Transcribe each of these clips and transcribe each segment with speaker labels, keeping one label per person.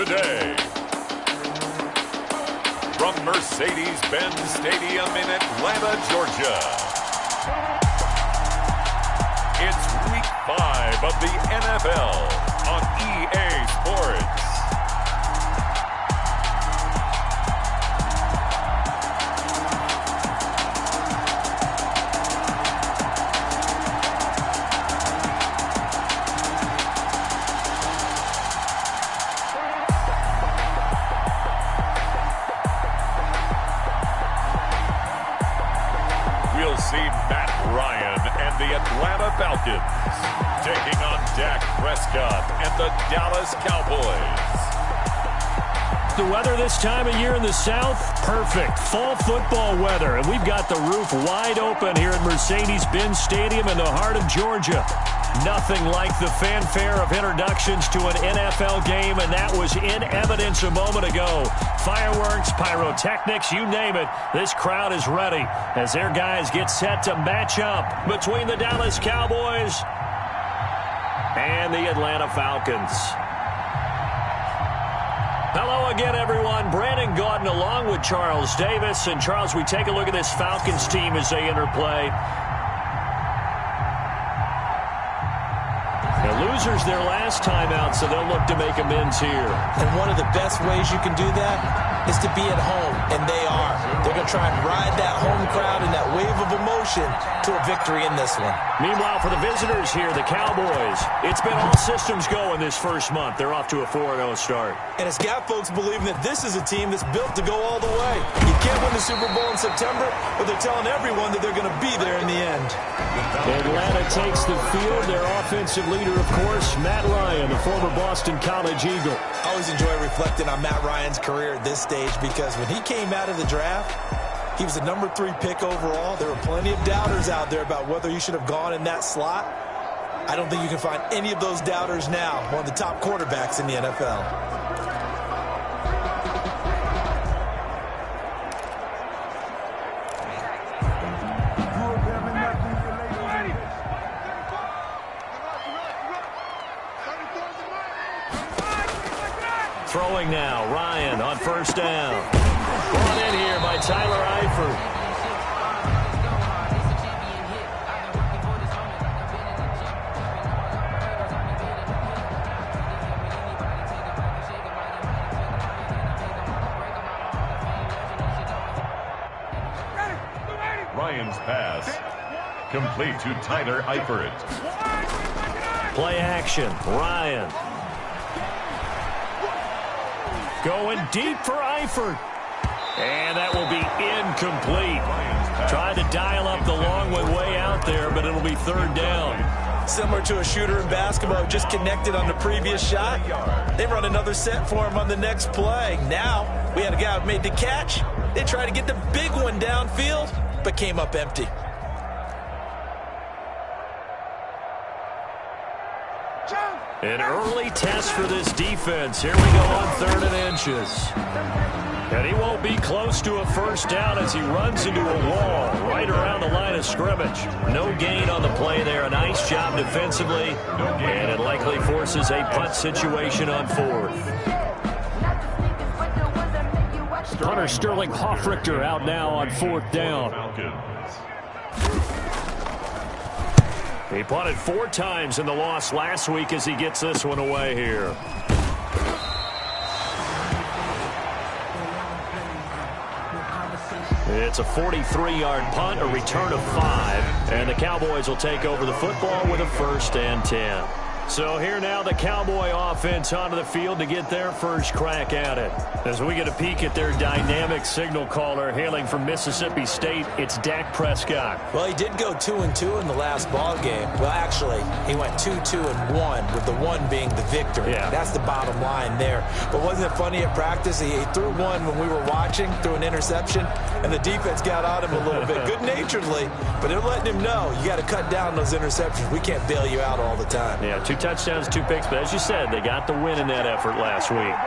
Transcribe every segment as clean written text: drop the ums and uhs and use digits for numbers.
Speaker 1: today. From Mercedes-Benz Stadium in Atlanta, Georgia. It's Week 5 of the NFL on EA Sports. We'll see Matt Ryan and the Atlanta Falcons taking on Dak Prescott and the Dallas Cowboys.
Speaker 2: The weather this time of year in the South, perfect. Fall football weather, and we've got the roof wide open here at Mercedes-Benz Stadium in the heart of Georgia. Nothing like the fanfare of introductions to an NFL game, and that was in evidence a moment ago. Fireworks, pyrotechnics, you name it. This crowd is ready as their guys get set to match up between the Dallas Cowboys and the Atlanta Falcons. Hello again, everyone. Brandon Gaudin along with Charles Davis. And, Charles, we take a look at this Falcons team as they interplay. Losers their last time out, so they'll look to make amends here.
Speaker 3: And one of the best ways you can do that is to be at home, and they are. They're going to try and ride that home crowd and that wave of emotion to a victory in this one.
Speaker 2: Meanwhile, for the visitors here, the Cowboys, it's been all systems go in this first month. They're off to a 4-0 start.
Speaker 3: And it's got folks believing that this is a team that's built to go all the way. You can't win the Super Bowl in September, but they're telling everyone that they're going to be there in the end.
Speaker 2: Atlanta takes the field. Their offensive leader, of course, Matt Ryan, the former Boston College Eagle.
Speaker 3: I always enjoy reflecting on Matt Ryan's career at this stage because when he came out of the draft, he was the number 3 pick overall. There were plenty of doubters out there about whether he should have gone in that slot. I don't think you can find any of those doubters now. One of the top quarterbacks in the NFL.
Speaker 2: Throwing now, Ryan on first down. Brought in here by Tyler Eifert.
Speaker 1: Ryan's pass complete to Tyler Eifert.
Speaker 2: Play action, Ryan. Going deep for Eifert. And that will be incomplete. Trying to dial up the long way out there, but it'll be third down.
Speaker 3: Similar to a shooter in basketball, just connected on the previous shot. They run another set for him on the next play. Now, we had a guy who made the catch. They tried to get the big one downfield, but came up empty.
Speaker 2: An early test for this defense. Here we go on 3rd and inches. And he won't be close to a first down as he runs into a wall right around the line of scrimmage. No gain on the play there. A nice job defensively. And it likely forces a punt situation on 4th. Punter Sterling Hoffrichter out now on 4th down. He punted 4 times in the loss last week as he gets this one away here. It's a 43-yard punt, a return of 5, and the Cowboys will take over the football with a 1st and 10. So here now the Cowboy offense onto the field to get their first crack at it. As we get a peek at their dynamic signal caller hailing from Mississippi State, it's Dak Prescott.
Speaker 3: Well, he did go 2-2 in the last ball game. Well, actually, he went 2-2-1, with the 1 being the victory.
Speaker 2: Yeah.
Speaker 3: That's the bottom line there. But wasn't it funny at practice? He threw one when we were watching, threw an interception, and the defense got on him a little bit, good-naturedly. But they're letting him know, you got to cut down those interceptions. We can't bail you out all the time.
Speaker 2: Yeah, 2 touchdowns, 2 picks, but as you said, they got the win in that effort last week.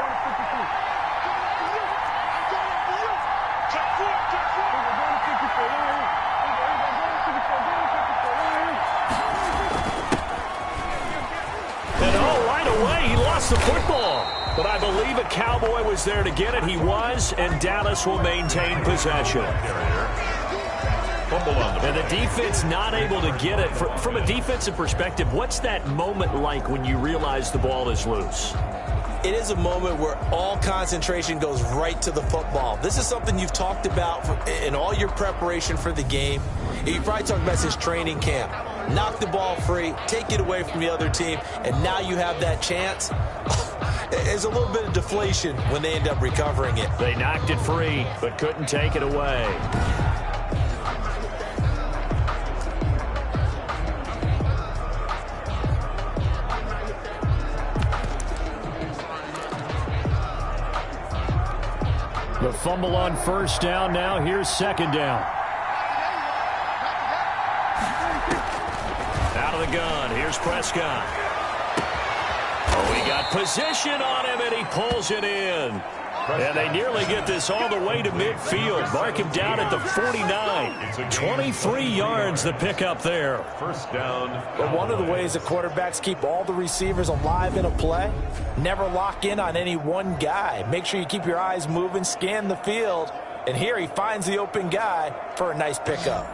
Speaker 2: And right away, he lost the football. But I believe a Cowboy was there to get it. He was, and Dallas will maintain possession. And the defense not able to get it. From a defensive perspective, what's that moment like when you realize the ball is loose?
Speaker 3: It is a moment where all concentration goes right to the football. This is something you've talked about in all your preparation for the game. You probably talked about since training camp. Knock the ball free, take it away from the other team, and now you have that chance. There's a little bit of deflation when they end up recovering it.
Speaker 2: They knocked it free, but couldn't take it away. The fumble on first down. Now here's second down. Out of the gun. Here's Prescott. Oh, he got position on him, and he pulls it in. And they nearly get this all the way to midfield. Mark him down at the 49. 23 yards the pickup there.
Speaker 1: First down.
Speaker 3: But one of the ways that quarterbacks keep all the receivers alive in a play, never lock in on any one guy. Make sure you keep your eyes moving, scan the field. And here he finds the open guy for a nice pickup.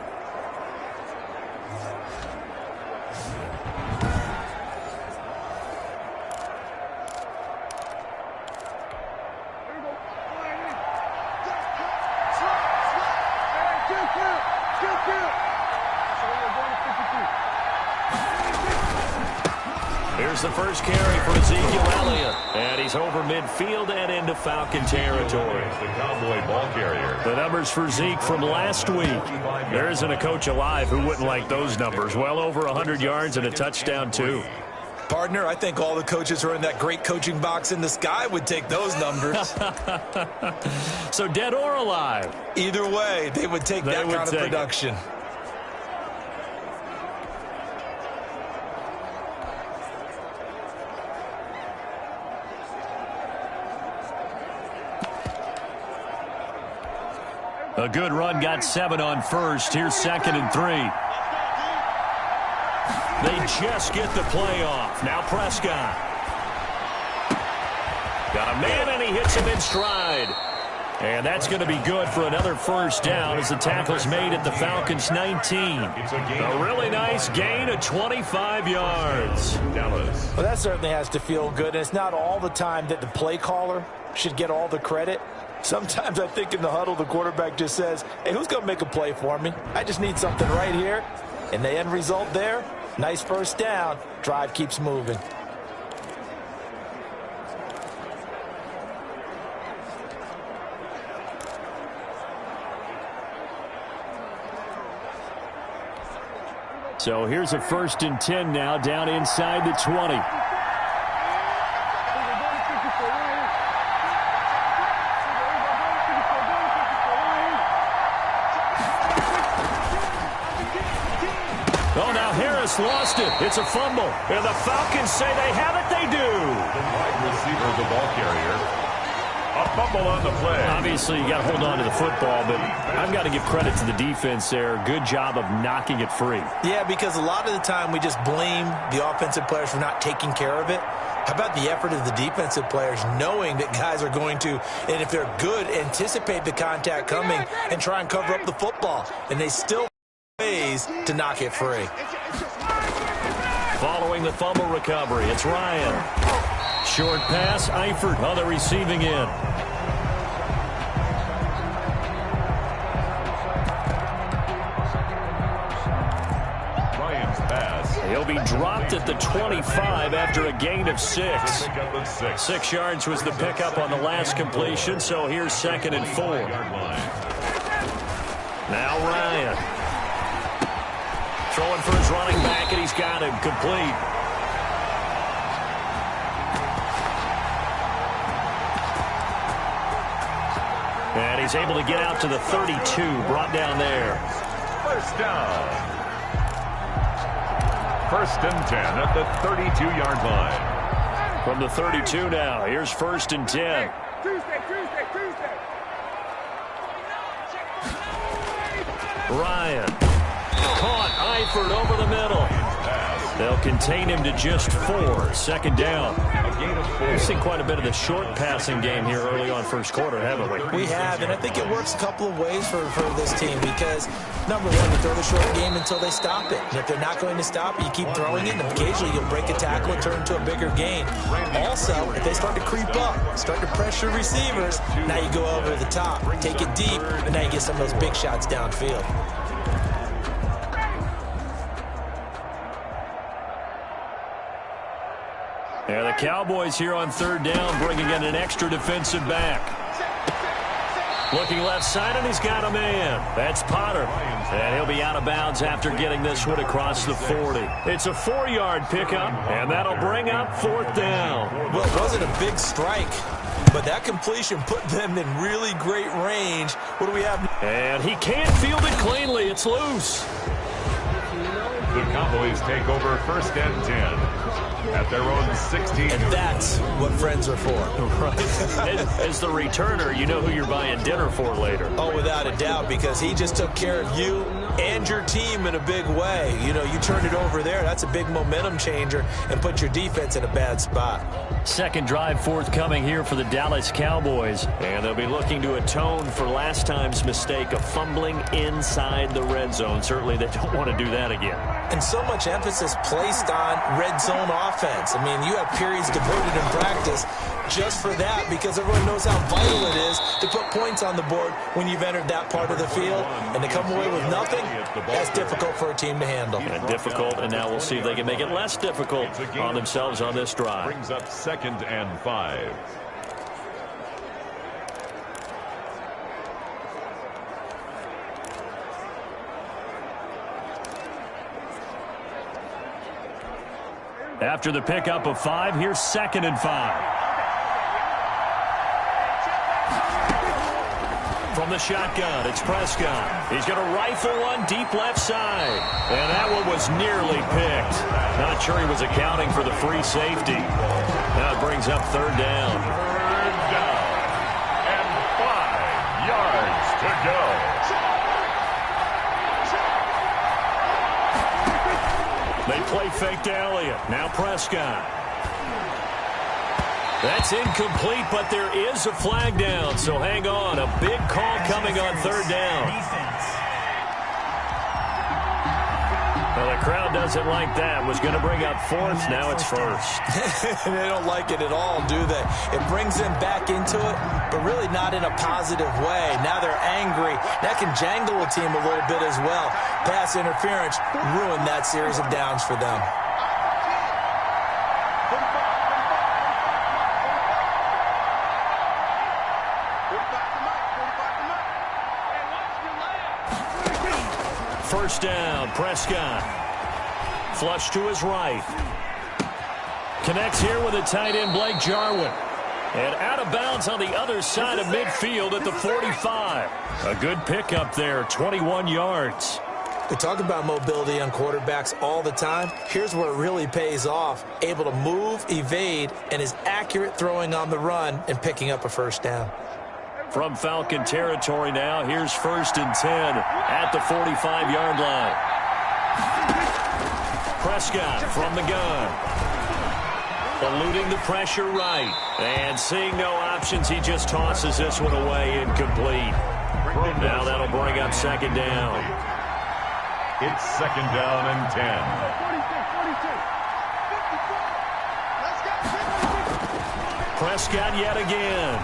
Speaker 2: Here's the first carry for Ezekiel Elliott. And he's over midfield and into Falcon territory.
Speaker 1: The Cowboy ball carrier.
Speaker 2: The numbers for Zeke from last week. There isn't a coach alive who wouldn't like those numbers. Well over 100 yards and a touchdown, too.
Speaker 3: Partner, I think all the coaches who are in that great coaching box in the sky would take those numbers.
Speaker 2: So dead or alive?
Speaker 3: Either way, they would take that kind of production.
Speaker 2: A good run, got 7 on first. Here's second and 3. They just get the play off. Now Prescott. Got a man, and he hits him in stride. And that's going to be good for another first down as the tackle's made at the Falcons' 19. A really nice gain of 25 yards.
Speaker 1: Dallas.
Speaker 3: Well, that certainly has to feel good. And it's not all the time that the play caller should get all the credit. Sometimes I think in the huddle, the quarterback just says, hey, who's going to make a play for me? I just need something right here. And the end result there, nice first down. Drive keeps moving.
Speaker 2: So here's a 1st and 10 now, down inside the 20. Lost it. It's a fumble. And the Falcons say they have it. They do.
Speaker 1: The wide receiver, the ball carrier. A fumble on the play.
Speaker 2: Obviously, you got to hold on to the football, but I've got to give credit to the defense there. Good job of knocking it free.
Speaker 3: Yeah, because a lot of the time we just blame the offensive players for not taking care of it. How about the effort of the defensive players knowing that guys are going to, and if they're good, anticipate the contact coming and try and cover up the football. And they still ways to knock it free.
Speaker 2: Following the fumble recovery, it's Ryan. Short pass, Eifert on the receiving end.
Speaker 1: Ryan's pass.
Speaker 2: He'll be dropped at the 25 after a gain of 6. 6 yards was the pickup on the last completion, so here's 2nd and 4. Now Ryan. Throwing for his running back, and he's got him complete. And he's able to get out to the 32, brought down there.
Speaker 1: First down. 1st and 10 at the 32-yard line.
Speaker 2: From the 32 now, here's 1st and 10. Ryan. Caught Eifert over the middle. They'll contain him to just 4. Second down. We've seen quite a bit of the short passing game here early on first quarter, haven't we?
Speaker 3: We have, and I think it works a couple of ways for this team because, number one, you throw the short game until they stop it. And if they're not going to stop it, you keep throwing it, and occasionally you'll break a tackle and turn into a bigger gain. Also, if they start to creep up, start to pressure receivers, now you go over the top, take it deep, and now you get some of those big shots downfield.
Speaker 2: Yeah, the Cowboys here on third down, bringing in an extra defensive back. Looking left side, and he's got a man. That's Potter. And he'll be out of bounds after getting this one across the 40. It's a 4-yard pickup, and that'll bring up fourth down.
Speaker 3: Well, it wasn't a big strike, but that completion put them in really great range. What do we have?
Speaker 2: And he can't field it cleanly. It's loose.
Speaker 1: The Cowboys take over first and 10. At their own 16.
Speaker 3: And that's what friends are for.
Speaker 2: Right. As the returner, you know who you're buying dinner for later.
Speaker 3: Oh, without a doubt, because he just took care of you and your team in a big way. You know, you turned it over there. That's a big momentum changer and put your defense in a bad spot.
Speaker 2: Second drive forthcoming here for the Dallas Cowboys. And they'll be looking to atone for last time's mistake of fumbling inside the red zone. Certainly they don't want to do that again.
Speaker 3: And so much emphasis placed on red zone offense. I mean, you have periods devoted in practice just for that because everyone knows how vital it is to put points on the board when you've entered that part of the field. And to come away with nothing, that's difficult for a team to handle.
Speaker 2: And difficult, and now we'll see if they can make it less difficult on themselves on this drive.
Speaker 1: Brings up 2nd and 5.
Speaker 2: After the pickup of 5, here's 2nd and 5. From the shotgun, it's Prescott. He's going to rifle one deep left side. And that one was nearly picked. Not sure he was accounting for the free safety. Now it brings up third down.
Speaker 1: Third down. And 5 yards to go.
Speaker 2: They play fake to Elliott. Now Prescott. That's incomplete, but there is a flag down, so hang on. A big call coming on third down. Well, the crowd doesn't like that. Was going to bring up fourth. Now it's first.
Speaker 3: They don't like it at all, do they? It brings them back into it, but really not in a positive way. Now they're angry. That can jangle a team a little bit as well. Pass interference ruined that series of downs for them.
Speaker 2: First down, Prescott. Flush to his right. Connects here with a tight end, Blake Jarwin. And out of bounds on the other side of midfield at the 45. A good pickup there, 21 yards.
Speaker 3: We talk about mobility on quarterbacks all the time. Here's where it really pays off. Able to move, evade, and is accurate throwing on the run and picking up a first down.
Speaker 2: From Falcon territory now, here's 1st and 10 at the 45-yard line. Prescott from the gun. Eluding the pressure right. And seeing no options, he just tosses this one away incomplete. Now that'll bring up 2nd down.
Speaker 1: It's 2nd down and 10.
Speaker 2: Prescott yet again.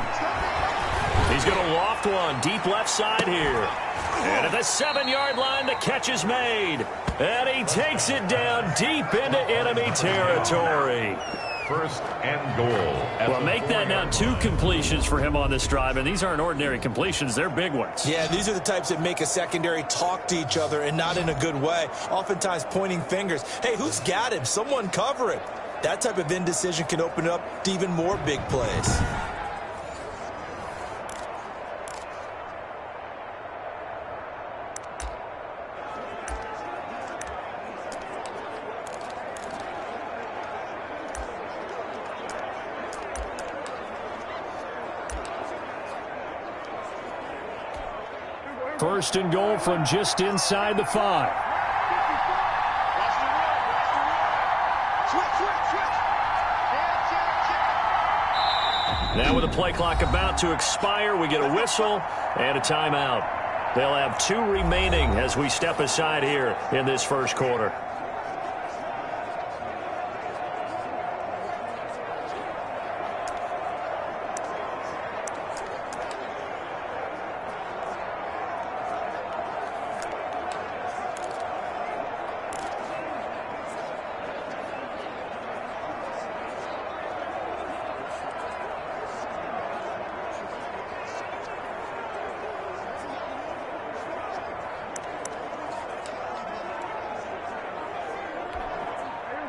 Speaker 2: He's going to loft one deep left side here. And at the 7-yard line, the catch is made. And he takes it down deep into enemy territory.
Speaker 1: 1st and goal.
Speaker 2: Well, make that now 2 completions for him on this drive, and these aren't ordinary completions. They're big ones.
Speaker 3: Yeah, these are the types that make a secondary talk to each other and not in a good way. Oftentimes pointing fingers. Hey, who's got him? Someone cover him. That type of indecision can open it up to even more big plays.
Speaker 2: First and goal from just inside the 5. Now with the play clock about to expire, we get a whistle and a timeout. They'll have 2 remaining as we step aside here in this first quarter.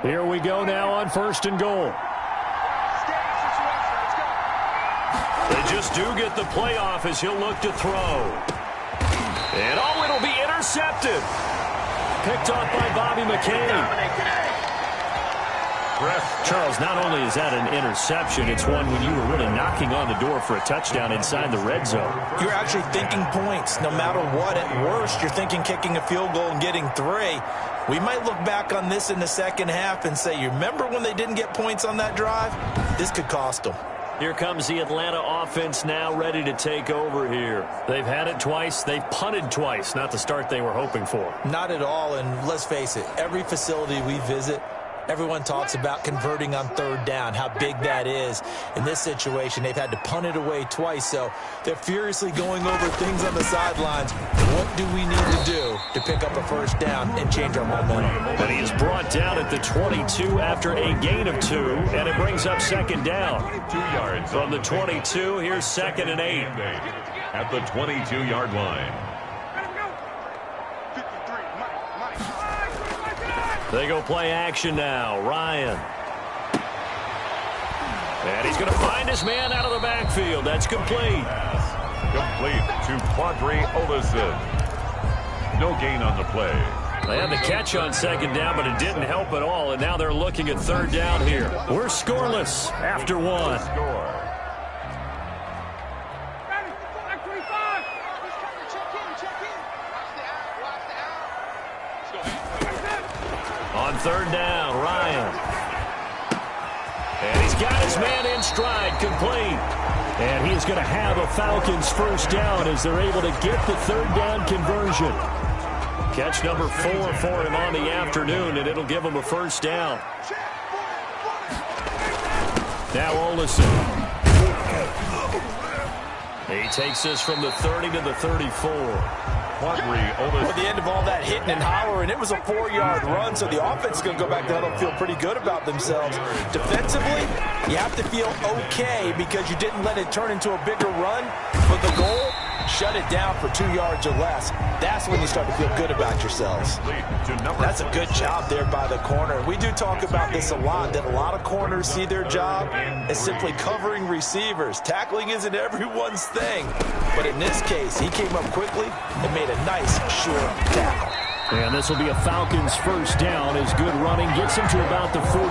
Speaker 2: Here we go now on 1st and goal. They just do get the playoff as he'll look to throw. And oh, it'll be intercepted. Picked off by Bobby McCain. Charles, not only is that an interception, it's one when you were really knocking on the door for a touchdown inside the red zone.
Speaker 3: You're actually thinking points. No matter what, at worst, you're thinking kicking a field goal and getting 3. We might look back on this in the second half and say, you remember when they didn't get points on that drive? This could cost them.
Speaker 2: Here comes the Atlanta offense now ready to take over here. They've had it twice. They've punted twice. Not the start they were hoping for.
Speaker 3: Not at all, and let's face it, every facility we visit, everyone talks about converting on 3rd down, how big that is. In this situation, they've had to punt it away twice, so they're furiously going over things on the sidelines. What do we need to do to pick up a 1st down and change our momentum?
Speaker 2: And he is brought down at the 22 after a gain of 2, and it brings up 2nd down.
Speaker 1: 2 yards
Speaker 2: from the 22. Here's 2nd and 8.
Speaker 1: At the 22-yard line.
Speaker 2: They go play action now. Ryan. And he's going to find his man out of the backfield. That's complete.
Speaker 1: Complete to Quadri Olison. No gain on the play.
Speaker 2: They had the catch on 2nd down, but it didn't help at all. And now they're looking at 3rd down here. We're scoreless after 1.
Speaker 1: Score.
Speaker 2: On 3rd down, Ryan. And he's got his man in stride, complete. And he is going to have a Falcons 1st down as they're able to get the 3rd down conversion. Catch number 4 for him on the afternoon, and it'll give him a 1st down. Now Olison. He takes this from the 30 to the 34.
Speaker 3: At the end of all that hitting and hollering, it was a 4-yard run, so the offense is going to go back down and feel pretty good about themselves. Defensively, you have to feel okay because you didn't let it turn into a bigger run. But the goal, shut it down for 2 yards or less. That's when you start to feel good about yourselves. That's a good job there by the corner. We do talk about this a lot, that a lot of corners see their job as simply covering receivers. Tackling isn't everyone's thing. But in this case, he came up quickly and made a nice, short tackle.
Speaker 2: And this will be a Falcons 1st down as good running gets him to about the 44.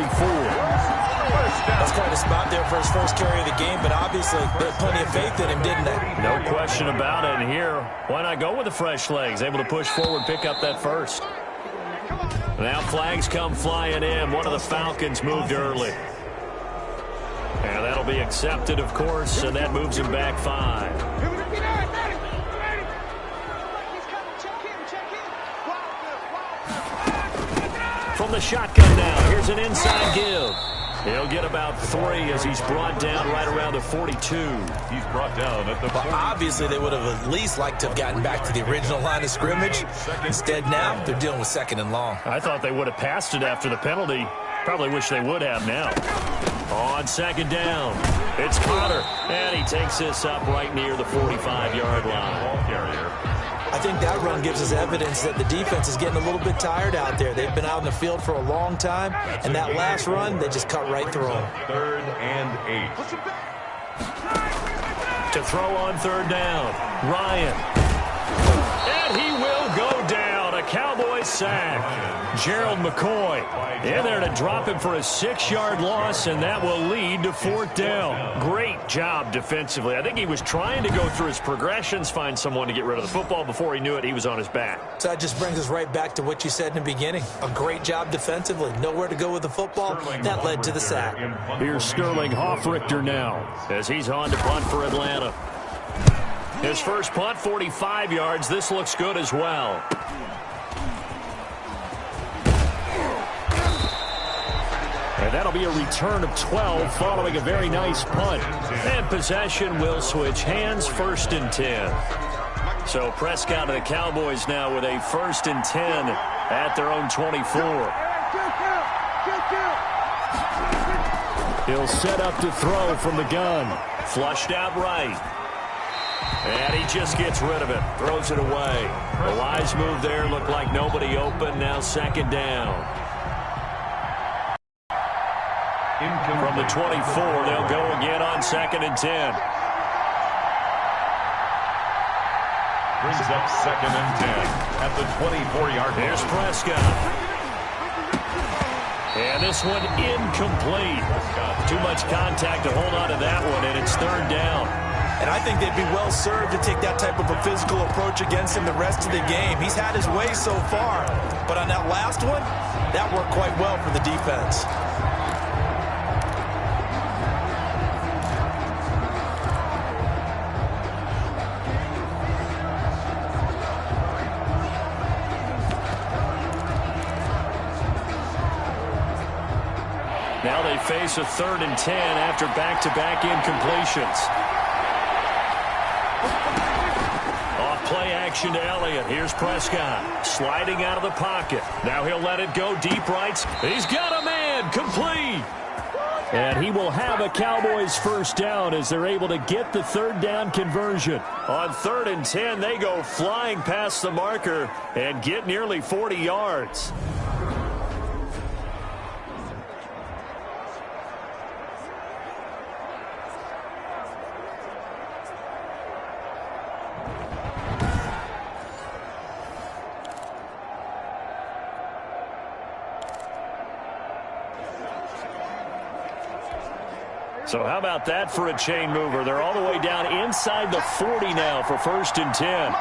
Speaker 3: That's quite a spot there for his first carry of the game, but obviously they had plenty of faith in him, didn't they?
Speaker 2: No question about it. And here, why not go with the fresh legs? Able to push forward, pick up that 1st. Now flags come flying in. One of the Falcons moved early. And that'll be accepted, of course, and that moves him back 5. From the shotgun now, here's an inside give. He'll get about 3 as he's brought down right around the 42.
Speaker 1: He's brought down at the 40.
Speaker 3: Well, obviously, they would have at least liked to have gotten back to the original line of scrimmage. Instead, now, they're dealing with 2nd and long.
Speaker 2: I thought they would have passed it after the penalty. Probably wish they would have now. On 2nd down, it's Potter, and he takes this up right near the 45-yard line.
Speaker 3: I think that run gives us evidence that the defense is getting a little bit tired out there. They've been out in the field for a long time, and that last run, they just cut right through them.
Speaker 1: 3rd and 8.
Speaker 2: To throw on 3rd down, Ryan. And he will go down. A Cowboys sack. Gerald McCoy in there to drop him for a 6-yard loss, and that will lead to 4th down. Great job defensively. I think he was trying to go through his progressions, find someone to get rid of the football. Before he knew it, he was on his back.
Speaker 3: So that just brings us right back to what you said in the beginning. A great job defensively. Nowhere to go with the football. That led to the sack.
Speaker 2: Here's Sterling Hoffrichter now as he's on to punt for Atlanta. His first punt, 45 yards. This looks good as well. And that'll be a return of 12 following a very nice punt. And possession will switch hands, 1st and 10. So Prescott of the Cowboys now with a 1st and 10 at their own 24. He'll set up to throw from the gun. Flushed out right. And he just gets rid of it. Throws it away. A wise move there. Looked like nobody open. Now 2nd down. From the 24, they'll go again on 2nd and 10.
Speaker 1: Brings up 2nd and 10 at the 24-yard line.
Speaker 2: Here's Prescott. And this one incomplete. Too much contact to hold on to that one, and it's 3rd down.
Speaker 3: And I think they'd be well served to take that type of a physical approach against him the rest of the game. He's had his way so far, but on that last one, that worked quite well for the defense.
Speaker 2: Now they face a 3rd and 10 after back-to-back incompletions. Off play action to Elliott. Here's Prescott sliding out of the pocket. Now he'll let it go deep right. He's got a man. Complete. And he will have a Cowboys 1st down as they're able to get the 3rd down conversion. On 3rd and 10, they go flying past the marker and get nearly 40 yards. So how about that for a chain mover? They're all the way down inside the 40 now for 1st and 10.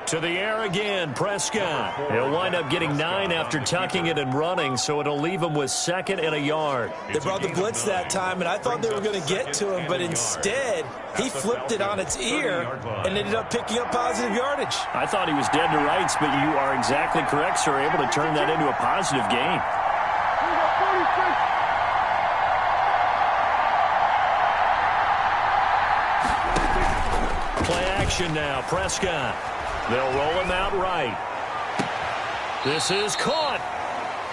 Speaker 2: To the air again, Prescott. He'll wind up getting 9 after tucking it and running, so it'll leave him with 2nd and a yard.
Speaker 3: They brought the blitz that time, and I thought they were going to get to him, but instead, he flipped it on its ear and ended up picking up positive yardage.
Speaker 2: I thought he was dead to rights, but you are exactly correct, sir. Able to turn that into a positive gain. Play action now, Prescott. They'll roll him out right. This is caught.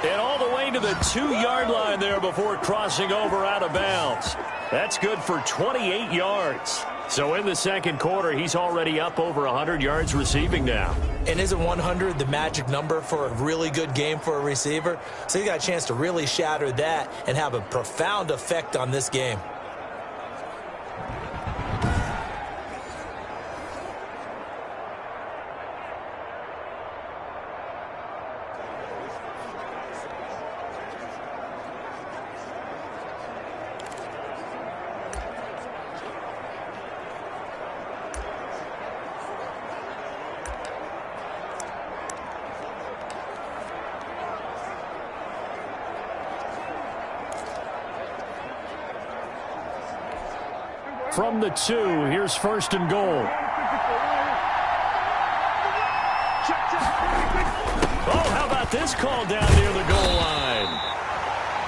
Speaker 2: And all the way to the 2-yard line there before crossing over out of bounds. That's good for 28 yards. So in the 2nd quarter, he's already up over 100 yards receiving now.
Speaker 3: And isn't 100 the magic number for a really good game for a receiver? So he got a chance to really shatter that and have a profound effect on this game.
Speaker 2: From the 2, here's 1st and goal. Oh, how about this call down near the goal line?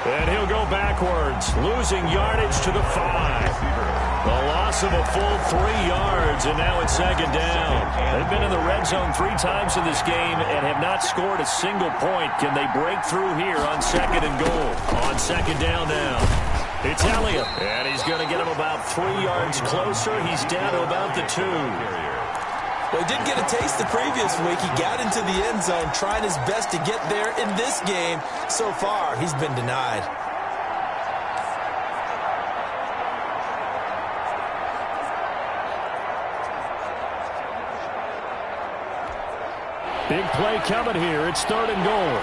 Speaker 2: And he'll go backwards, losing yardage to the 5. The loss of a full 3 yards, and now it's 2nd down. They've been in the red zone 3 times in this game and have not scored a single point. Can they break through here on 2nd and goal? On 2nd down now. It's Elliott, and he's going to get him about 3 yards closer. He's down to about the 2.
Speaker 3: Well, he did get a taste the previous week. He got into the end zone, trying his best to get there in this game. So far, he's been denied.
Speaker 2: Big play coming here. It's 3rd and goal.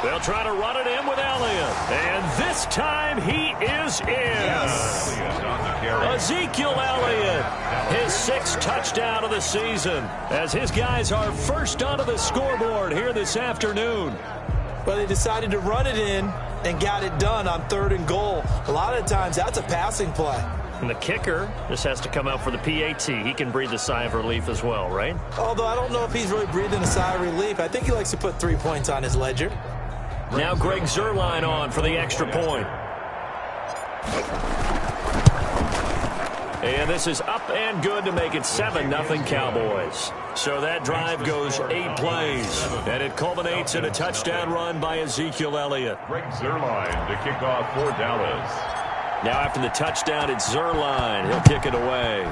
Speaker 2: They'll try to run it in with Elliott. And this time he is in.
Speaker 3: Yes.
Speaker 2: Ezekiel Elliott, his 6th touchdown of the season, as his guys are first onto the scoreboard here this afternoon.
Speaker 3: Well, they decided to run it in and got it done on 3rd and goal. A lot of times, that's a passing play.
Speaker 2: And the kicker just has to come out for the PAT. He can breathe a sigh of relief as well, right?
Speaker 3: Although I don't know if he's really breathing a sigh of relief. I think he likes to put 3 points on his ledger.
Speaker 2: Now Greg Zuerlein on for the extra point. And this is up and good to make it 7-0 Cowboys. So that drive goes 8 plays. And it culminates in a touchdown run by Ezekiel Elliott.
Speaker 1: Greg Zuerlein to kick off for Dallas.
Speaker 2: Now after the touchdown, it's Zuerlein. He'll kick it away.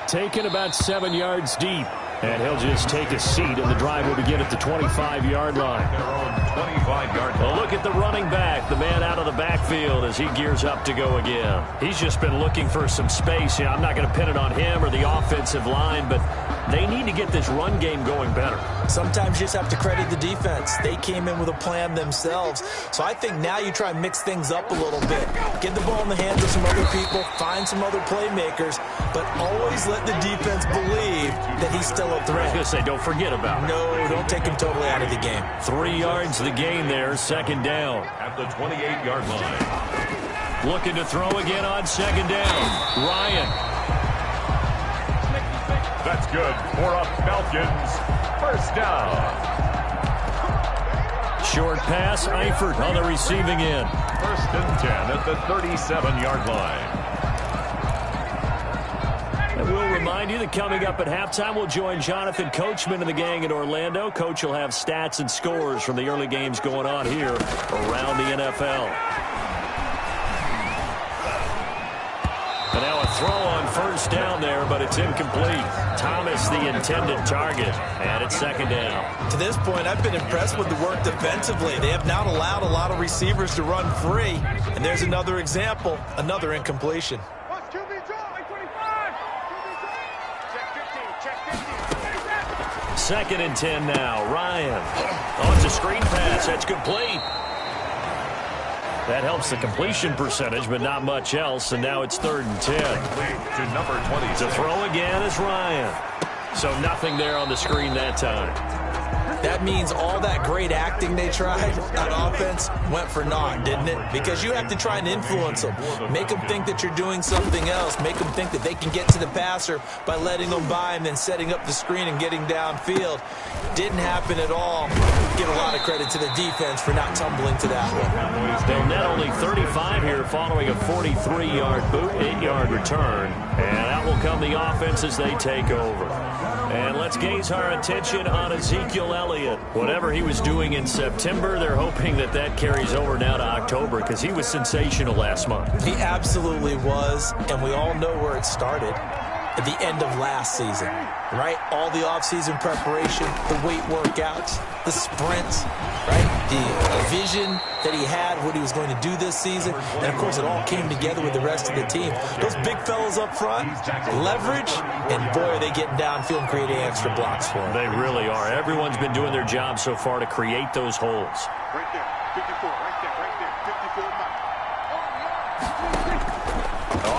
Speaker 2: Taken about 7 yards deep. And he'll just take a seat, and the drive will begin at the 25-yard line.
Speaker 1: Their own 25-yard line.
Speaker 2: Well, look at the running back, the man out of the backfield as he gears up to go again. He's just been looking for some space. I'm not going to pin it on him or the offensive line, but they need to get this run game going better.
Speaker 3: Sometimes you just have to credit the defense. They came in with a plan themselves. So I think now you try and mix things up a little bit. Get the ball in the hands of some other people, find some other playmakers, but always let the defense believe that he's still a threat.
Speaker 2: I was going to say, don't forget about it.
Speaker 3: No, don't take him totally out of the game.
Speaker 2: 3 yards the gain there, 2nd down.
Speaker 1: At the 28-yard line.
Speaker 2: Looking to throw again on 2nd down. Ryan.
Speaker 1: That's good for a Falcons 1st down.
Speaker 2: Short pass, Eifert on the receiving end.
Speaker 1: 1st and 10 at the 37-yard line.
Speaker 2: And we'll remind you that coming up at halftime, we'll join Jonathan Coachman and the gang in Orlando. Coach will have stats and scores from the early games going on here around the NFL. And now a throw on 1st down there, but it's incomplete. Thomas, the intended target, and it's 2nd down.
Speaker 3: To this point, I've been impressed with the work defensively. They have not allowed a lot of receivers to run free. And there's another example, another incompletion.
Speaker 2: 2nd and 10 now. Ryan. Oh, it's a screen pass. That's complete. That helps the completion percentage, but not much else. And now it's 3rd and 10.
Speaker 1: To number 20.
Speaker 2: To throw again is Ryan. So nothing there on the screen that time.
Speaker 3: That means all that great acting they tried on offense went for naught, didn't it? Because you have to try and influence them. Make them think that you're doing something else. Make them think that they can get to the passer by letting them by and then setting up the screen and getting downfield. Didn't happen at all. Give a lot of credit to the defense for not tumbling to that one.
Speaker 2: They'll net only 35 here following a 43-yard boot, 8-yard return. And that will come the offense as they take over. And let's gaze our attention on Ezekiel Elliott. Whatever he was doing in September, they're hoping that that carries over now to October because he was sensational last month.
Speaker 3: He absolutely was, and we all know where it started. At the end of last season, right? All the offseason preparation, the weight workouts, the sprints, right? The vision that he had, what he was going to do this season. And, of course, it all came together with the rest of the team. Those big fellas up front, leverage, and, boy, are they getting downfield and creating extra blocks for him.
Speaker 2: They really are. Everyone's been doing their job so far to create those holes.
Speaker 4: Right there, 54, right there, 54 miles.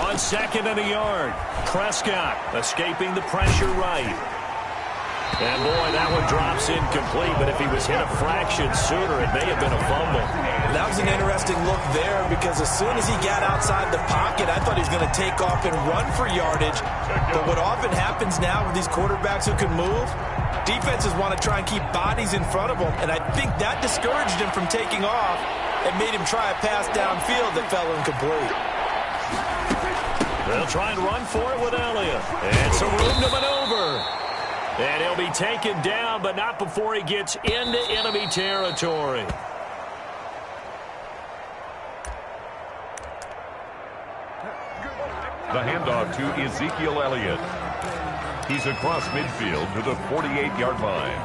Speaker 2: On 2nd and a yard, Prescott escaping the pressure right. And, boy, that one drops incomplete, but if he was hit a fraction sooner, it may have been a fumble.
Speaker 3: That was an interesting look there because as soon as he got outside the pocket, I thought he was going to take off and run for yardage. But what often happens now with these quarterbacks who can move, defenses want to try and keep bodies in front of them, and I think that discouraged him from taking off and made him try a pass downfield that fell incomplete.
Speaker 2: They'll try and run for it with Elliott. And some room to maneuver. And he'll be taken down, but not before he gets into enemy territory.
Speaker 1: The handoff to Ezekiel Elliott. He's across midfield to the 48-yard line.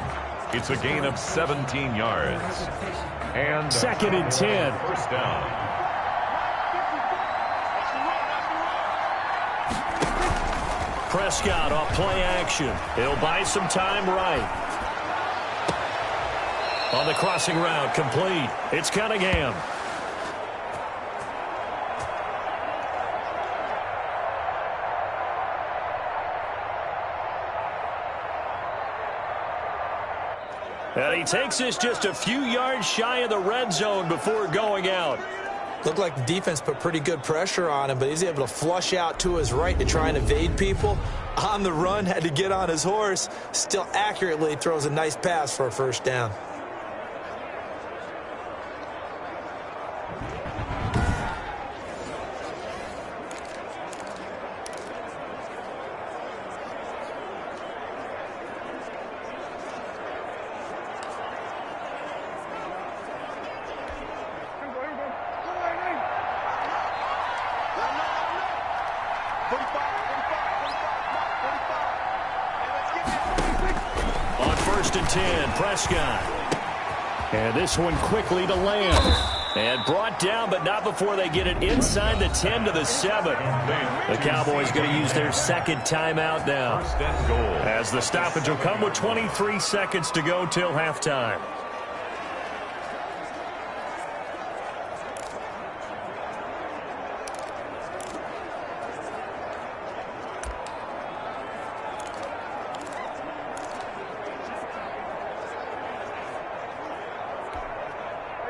Speaker 1: It's a gain of 17 yards. And
Speaker 2: 2nd and 10.
Speaker 1: First down.
Speaker 2: Prescott off play action. He'll buy some time right. On the crossing route, complete. It's Cunningham. And he takes this just a few yards shy of the red zone before going out.
Speaker 3: Looked like the defense put pretty good pressure on him, but he's able to flush out to his right to try and evade people. On the run, had to get on his horse. Still accurately throws a nice pass for a first down.
Speaker 2: On 1st and 10, Prescott. And this one quickly to Lamb. And brought down, but not before they get it inside the 10 to the 7. The Cowboys going to use their 2nd timeout now, as the stoppage will come with 23 seconds to go till halftime.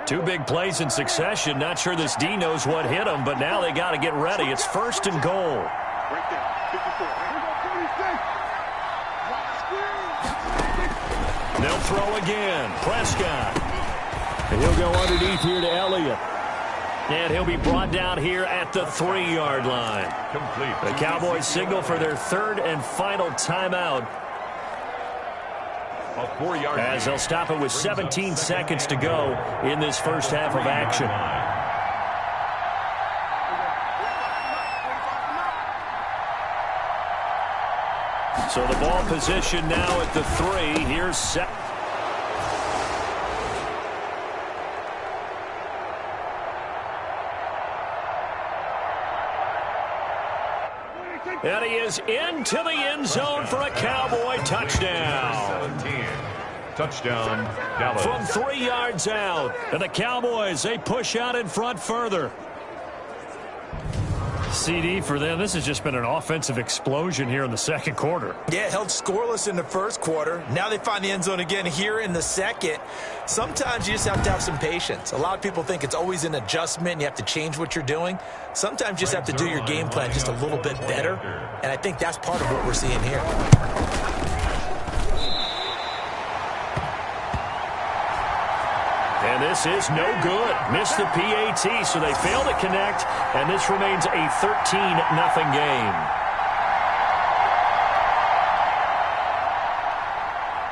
Speaker 2: Two big plays in succession. Not sure this D knows what hit him, but now they got to get ready. It's 1st and goal.
Speaker 4: Right there, 54.
Speaker 2: They'll throw again. Prescott. And he'll go underneath here to Elliott. And he'll be brought down here at the 3-yard line.
Speaker 1: Complete.
Speaker 2: The Cowboys signal for their 3rd and final timeout,
Speaker 1: A 4-yard
Speaker 2: as they'll stop it with 17 seconds to go in this first half of action. So the ball position now at the 3. Here's set. And he is into the end zone for a Cowboy touchdown.
Speaker 1: 17. Touchdown, Dallas.
Speaker 2: From 3 yards out. And the Cowboys, they push out in front further. CD for them, this has just been an offensive explosion here in the 2nd quarter.
Speaker 3: Yeah, held scoreless in the 1st quarter. Now they find the end zone again here in the 2nd. Sometimes you just have to have some patience. A lot of people think it's always an adjustment. And you have to change what you're doing. Sometimes you just have to do your game plan just a little bit better. And I think that's part of what we're seeing here.
Speaker 2: And this is no good. Missed the PAT, so they fail to connect, and this remains a 13-0 game.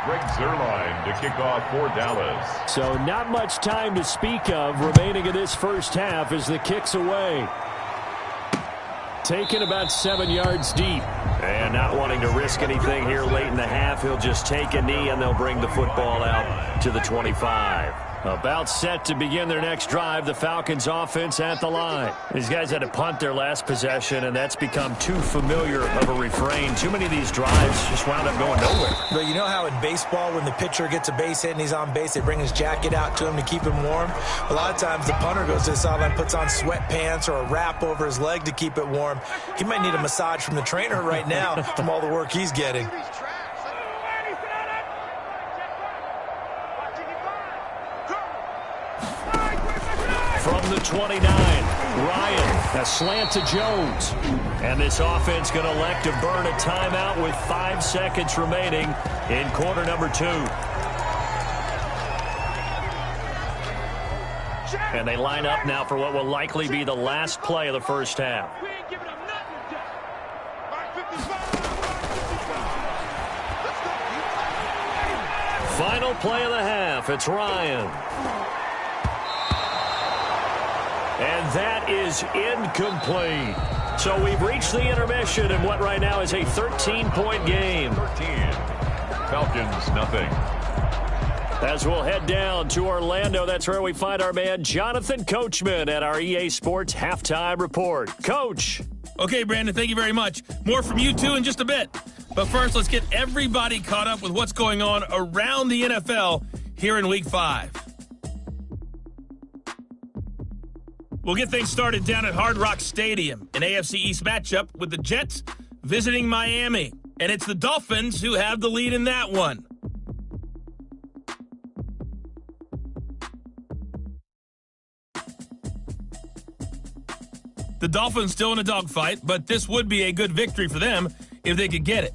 Speaker 1: Greg Zuerlein to kick off for Dallas.
Speaker 2: So not much time to speak of remaining in this first half as the kick's away. Taken about 7 yards deep. And not wanting to risk anything here late in the half, he'll just take a knee, and they'll bring the football out to the 25. About set to begin their next drive, the Falcons offense at the line. These guys had to punt their last possession, and that's become too familiar of a refrain. Too many of these drives just wound up going nowhere.
Speaker 3: But you know how in baseball, when the pitcher gets a base hit and he's on base, they bring his jacket out to him to keep him warm? A lot of times the punter goes to the sideline, puts on sweatpants or a wrap over his leg to keep it warm. He might need a massage from the trainer right now from all the work he's getting.
Speaker 2: From the 29, Ryan, a slant to Jones. And this offense going to elect to burn a timeout with 5 seconds remaining in quarter number 2. And they line up now for what will likely be the last play of the first half. Final play of the half. It's Ryan. And that is incomplete. So we've reached the intermission in what right now is a 13-point game.
Speaker 1: 13. Falcons, nothing.
Speaker 2: As we'll head down to Orlando, that's where we find our man Jonathan Coachman at our EA Sports Halftime Report. Coach.
Speaker 5: Okay, Brandon, thank you very much. More from you two in just a bit. But first, let's get everybody caught up with what's going on around the NFL here in Week 5. We'll get things started down at Hard Rock Stadium, an AFC East matchup with the Jets visiting Miami. And it's the Dolphins who have the lead in that one. The Dolphins still in a dogfight, but this would be a good victory for them if they could get it.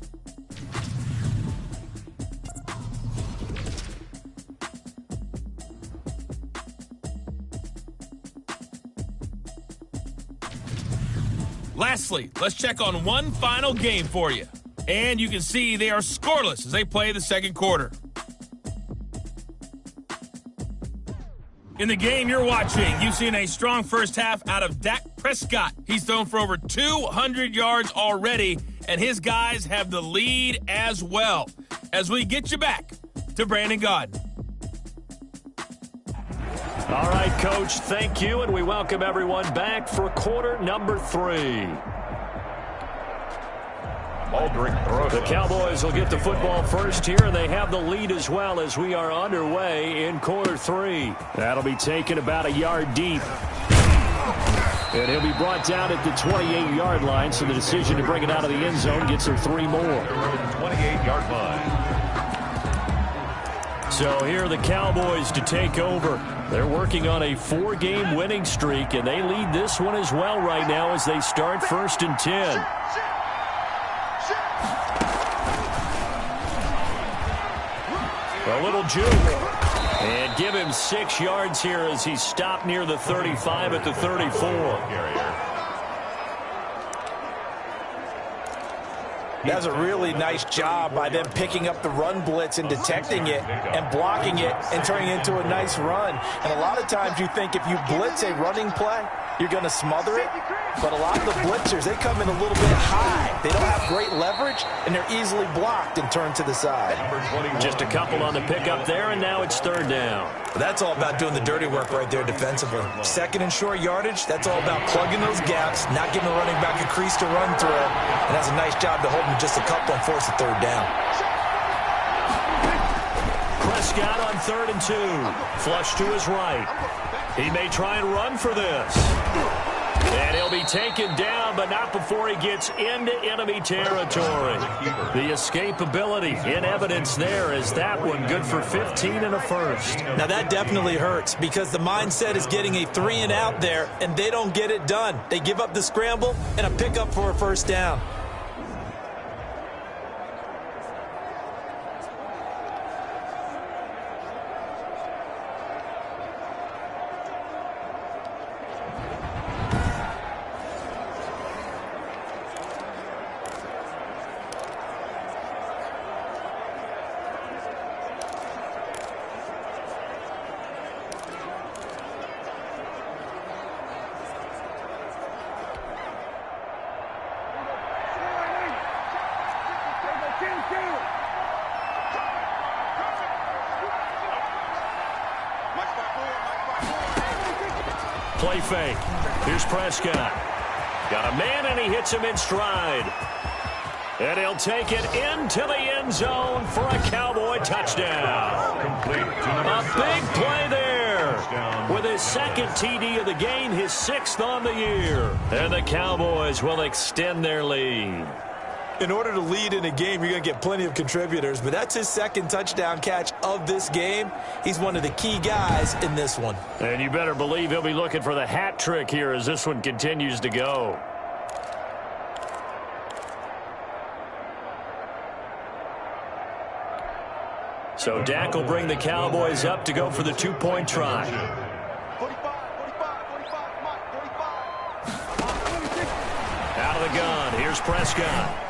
Speaker 5: Lastly, let's check on one final game for you. And you can see they are scoreless as they play the second quarter. In the game you're watching, you've seen a strong first half out of Dak Prescott. He's thrown for over 200 yards already, and his guys have the lead as well. As we get you back to Brandon Gaudin.
Speaker 2: All right, Coach, thank you, and we welcome everyone back for quarter number 3. The Cowboys will get the football first here, and they have the lead as well as we are underway in quarter 3. That'll be taken about a yard deep. And he'll be brought down at the 28-yard line, so the decision to bring it out of the end zone gets her 3 more.
Speaker 1: 28-yard line.
Speaker 2: So here are the Cowboys to take over. They're working on a 4-game winning streak, and they lead this one as well right now as they start 1st and 10. A little juke. And give him 6 yards here as he stopped near the 35 at the 34.
Speaker 3: That's a really nice job by them picking up the run blitz and detecting it and blocking it and turning it into a nice run. And a lot of times you think if you blitz a running play, you're going to smother it. But a lot of the blitzers, they come in a little bit high. They don't have great leverage, and they're easily blocked and turned to the side.
Speaker 2: Just a couple on the pickup there, and now it's 3rd down.
Speaker 3: That's all about doing the dirty work right there defensively. 2nd and short yardage, that's all about plugging those gaps, not giving the running back a crease to run through. And that's a nice job to hold him just a couple and force a 3rd down.
Speaker 2: Prescott on 3rd and 2. Flush to his right. He may try and run for this. And he'll be taken down, but not before he gets into enemy territory. The escapability in evidence there is that one good for 15 and a first.
Speaker 3: Now that definitely hurts because the mindset is getting a 3 and out there, and they don't get it done. They give up the scramble and a pickup for a 1st down.
Speaker 2: Play fake. Here's Prescott. Got a man, and he hits him in stride. And he'll take it into the end zone for a Cowboy touchdown. A big play there. With his 2nd TD of the game, his 6th on the year. And the Cowboys will extend their lead.
Speaker 3: In order to lead in a game, you're going to get plenty of contributors, but that's his 2nd touchdown catch of this game. He's one of the key guys in this one.
Speaker 2: And you better believe he'll be looking for the hat trick here as this one continues to go. So Dak will bring the Cowboys up to go for the 2-point try.
Speaker 4: 45.
Speaker 2: Out of the gun, here's Prescott.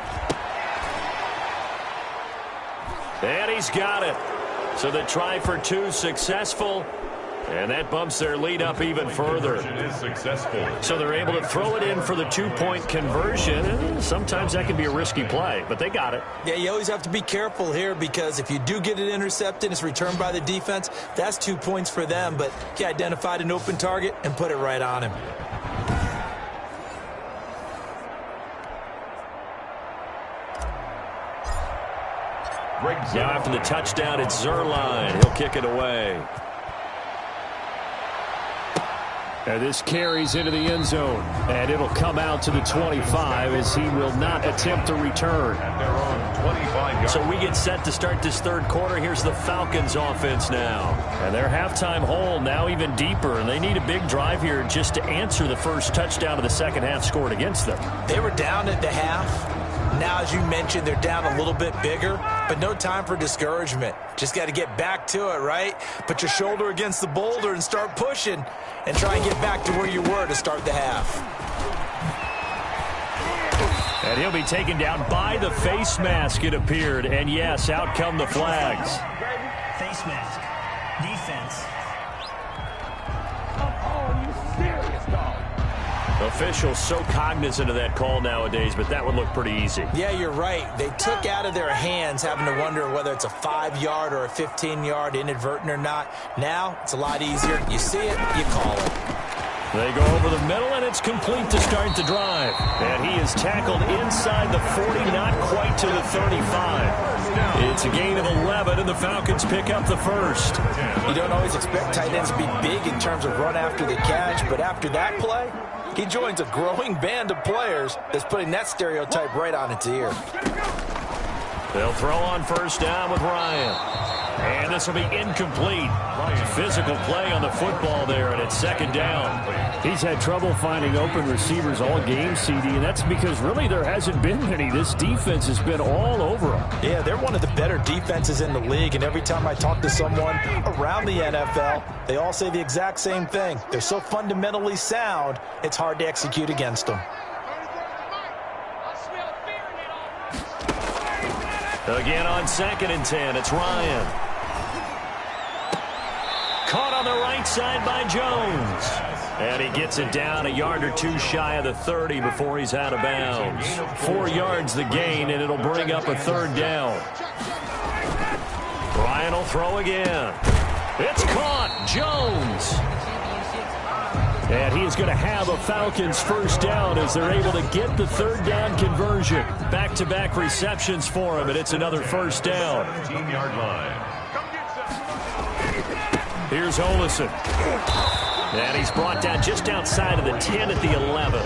Speaker 2: And he's got it. So the try for two successful, and that bumps their lead up even further.
Speaker 1: Is successful.
Speaker 2: So they're able to throw it in for the two-point conversion. Sometimes that can be a risky play, but they got it.
Speaker 3: Yeah, you always have to be careful here because if you do get it intercepted, it's returned by the defense, that's 2 points for them. But he identified an open target and put it right on him.
Speaker 2: Now after the touchdown, it's Zerline. He'll kick it away. And this carries into the end zone, and it'll come out to the 25 as he will not attempt to return. So we get set to start this third quarter. Here's the Falcons offense now. And their halftime hole now even deeper, and they need a big drive here just to answer the first touchdown of the second half scored against them.
Speaker 3: They were down at the half. Now, as you mentioned, they're down a little bit bigger, but no time for discouragement. Just got to get back to it, right? Put your shoulder against the boulder and start pushing and try and get back to where you were to start the half.
Speaker 2: And he'll be taken down by the face mask, it appeared. And, yes, out come the flags.
Speaker 6: Face mask. Defense.
Speaker 2: Officials so cognizant of that call nowadays, but that would look pretty easy.
Speaker 3: Yeah, you're right. They took out of their hands having to wonder whether it's a 5-yard or a 15-yard inadvertent or not. Now, it's a lot easier. You see it, you call it.
Speaker 2: They go over the middle, and it's complete to start the drive. And he is tackled inside the 40, not quite to the 35. It's a gain of 11, and the Falcons pick up the first.
Speaker 3: You don't always expect tight ends to be big in terms of run after the catch, but after that play, he joins a growing band of players that's putting that stereotype right on its ear.
Speaker 2: They'll throw on first down with Ryan. And this will be incomplete. Physical play on the football there, and it's second down.
Speaker 7: He's had trouble finding open receivers all game, CD, and that's because really there hasn't been many. This defense has been all over him.
Speaker 3: Yeah, they're one of the better defenses in the league, and every time I talk to someone around the NFL, they all say the exact same thing. They're so fundamentally sound, it's hard to execute against them.
Speaker 2: Again on 2nd and 10, it's Ryan. Caught on the right side by Jones. And he gets it down a yard or two shy of the 30 before he's out of bounds. 4 yards the gain, and it'll bring up a third down. Ryan will throw again. It's caught. Jones. And he is going to have a Falcons first down as they're able to get the third down conversion. Back-to-back receptions for him, and it's another first down.
Speaker 1: 17-yard line.
Speaker 2: Here's Olesen. And he's brought down just outside of the 10 at the 11.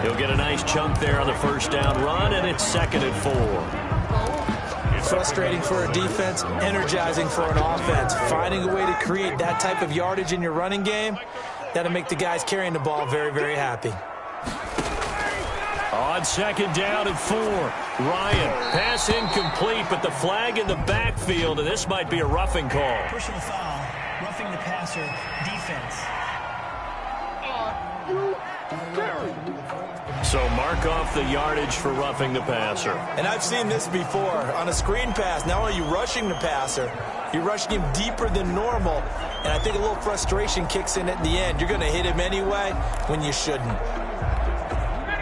Speaker 2: He'll get a nice chunk there on the first down run, and it's 2nd and 4.
Speaker 3: Frustrating for a defense, energizing for an offense. Finding a way to create that type of yardage in your running game, that'll make the guys carrying the ball very, very happy.
Speaker 2: On 2nd down and 4, Ryan. Pass incomplete, but the flag in the backfield, and this might be a roughing call.
Speaker 6: Personal foul. Roughing the passer. Defense.
Speaker 2: So mark off the yardage for roughing the passer.
Speaker 3: And I've seen this before. On a screen pass, not only are you rushing the passer, you're rushing him deeper than normal. And I think a little frustration kicks in at the end. You're going to hit him anyway when you shouldn't.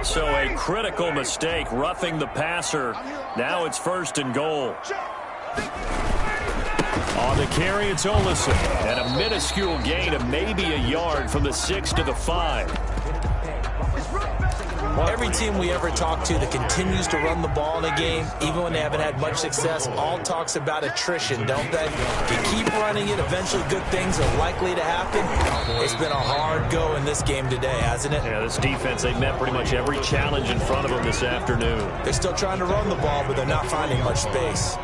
Speaker 2: So a critical mistake, roughing the passer. Now it's 1st and goal. On the carry, it's Olesen. And a minuscule gain of maybe a yard from the 6 to the 5.
Speaker 3: Every team we ever talk to that continues to run the ball in a game, even when they haven't had much success, all talks about attrition, don't they? If you keep running it, eventually good things are likely to happen. It's been a hard go in this game today, hasn't it?
Speaker 2: Yeah, this defense, they met pretty much every challenge in front of them this afternoon.
Speaker 3: They're still trying to run the ball, but they're not finding much space.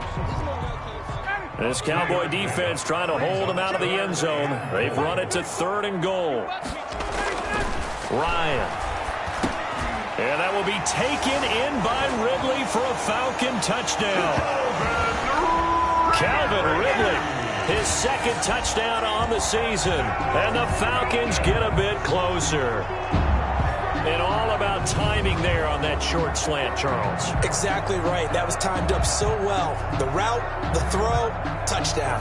Speaker 2: This Cowboy defense trying to hold them out of the end zone. They've run it to 3rd and goal. Ryan. And that will be taken in by Ridley for a Falcon touchdown. Calvin Ridley, his 2nd touchdown on the season. And the Falcons get a bit closer. And all about time timing there on that short slant, Charles.
Speaker 3: Exactly right. That was timed up so well. The route, the throw, touchdown.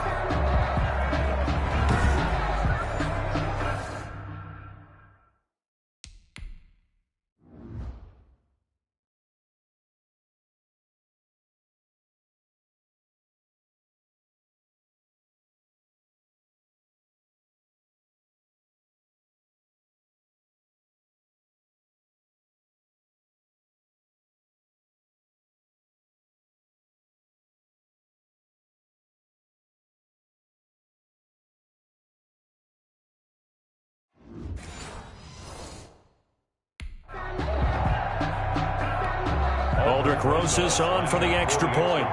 Speaker 2: Aldrich Rosas on for the extra point.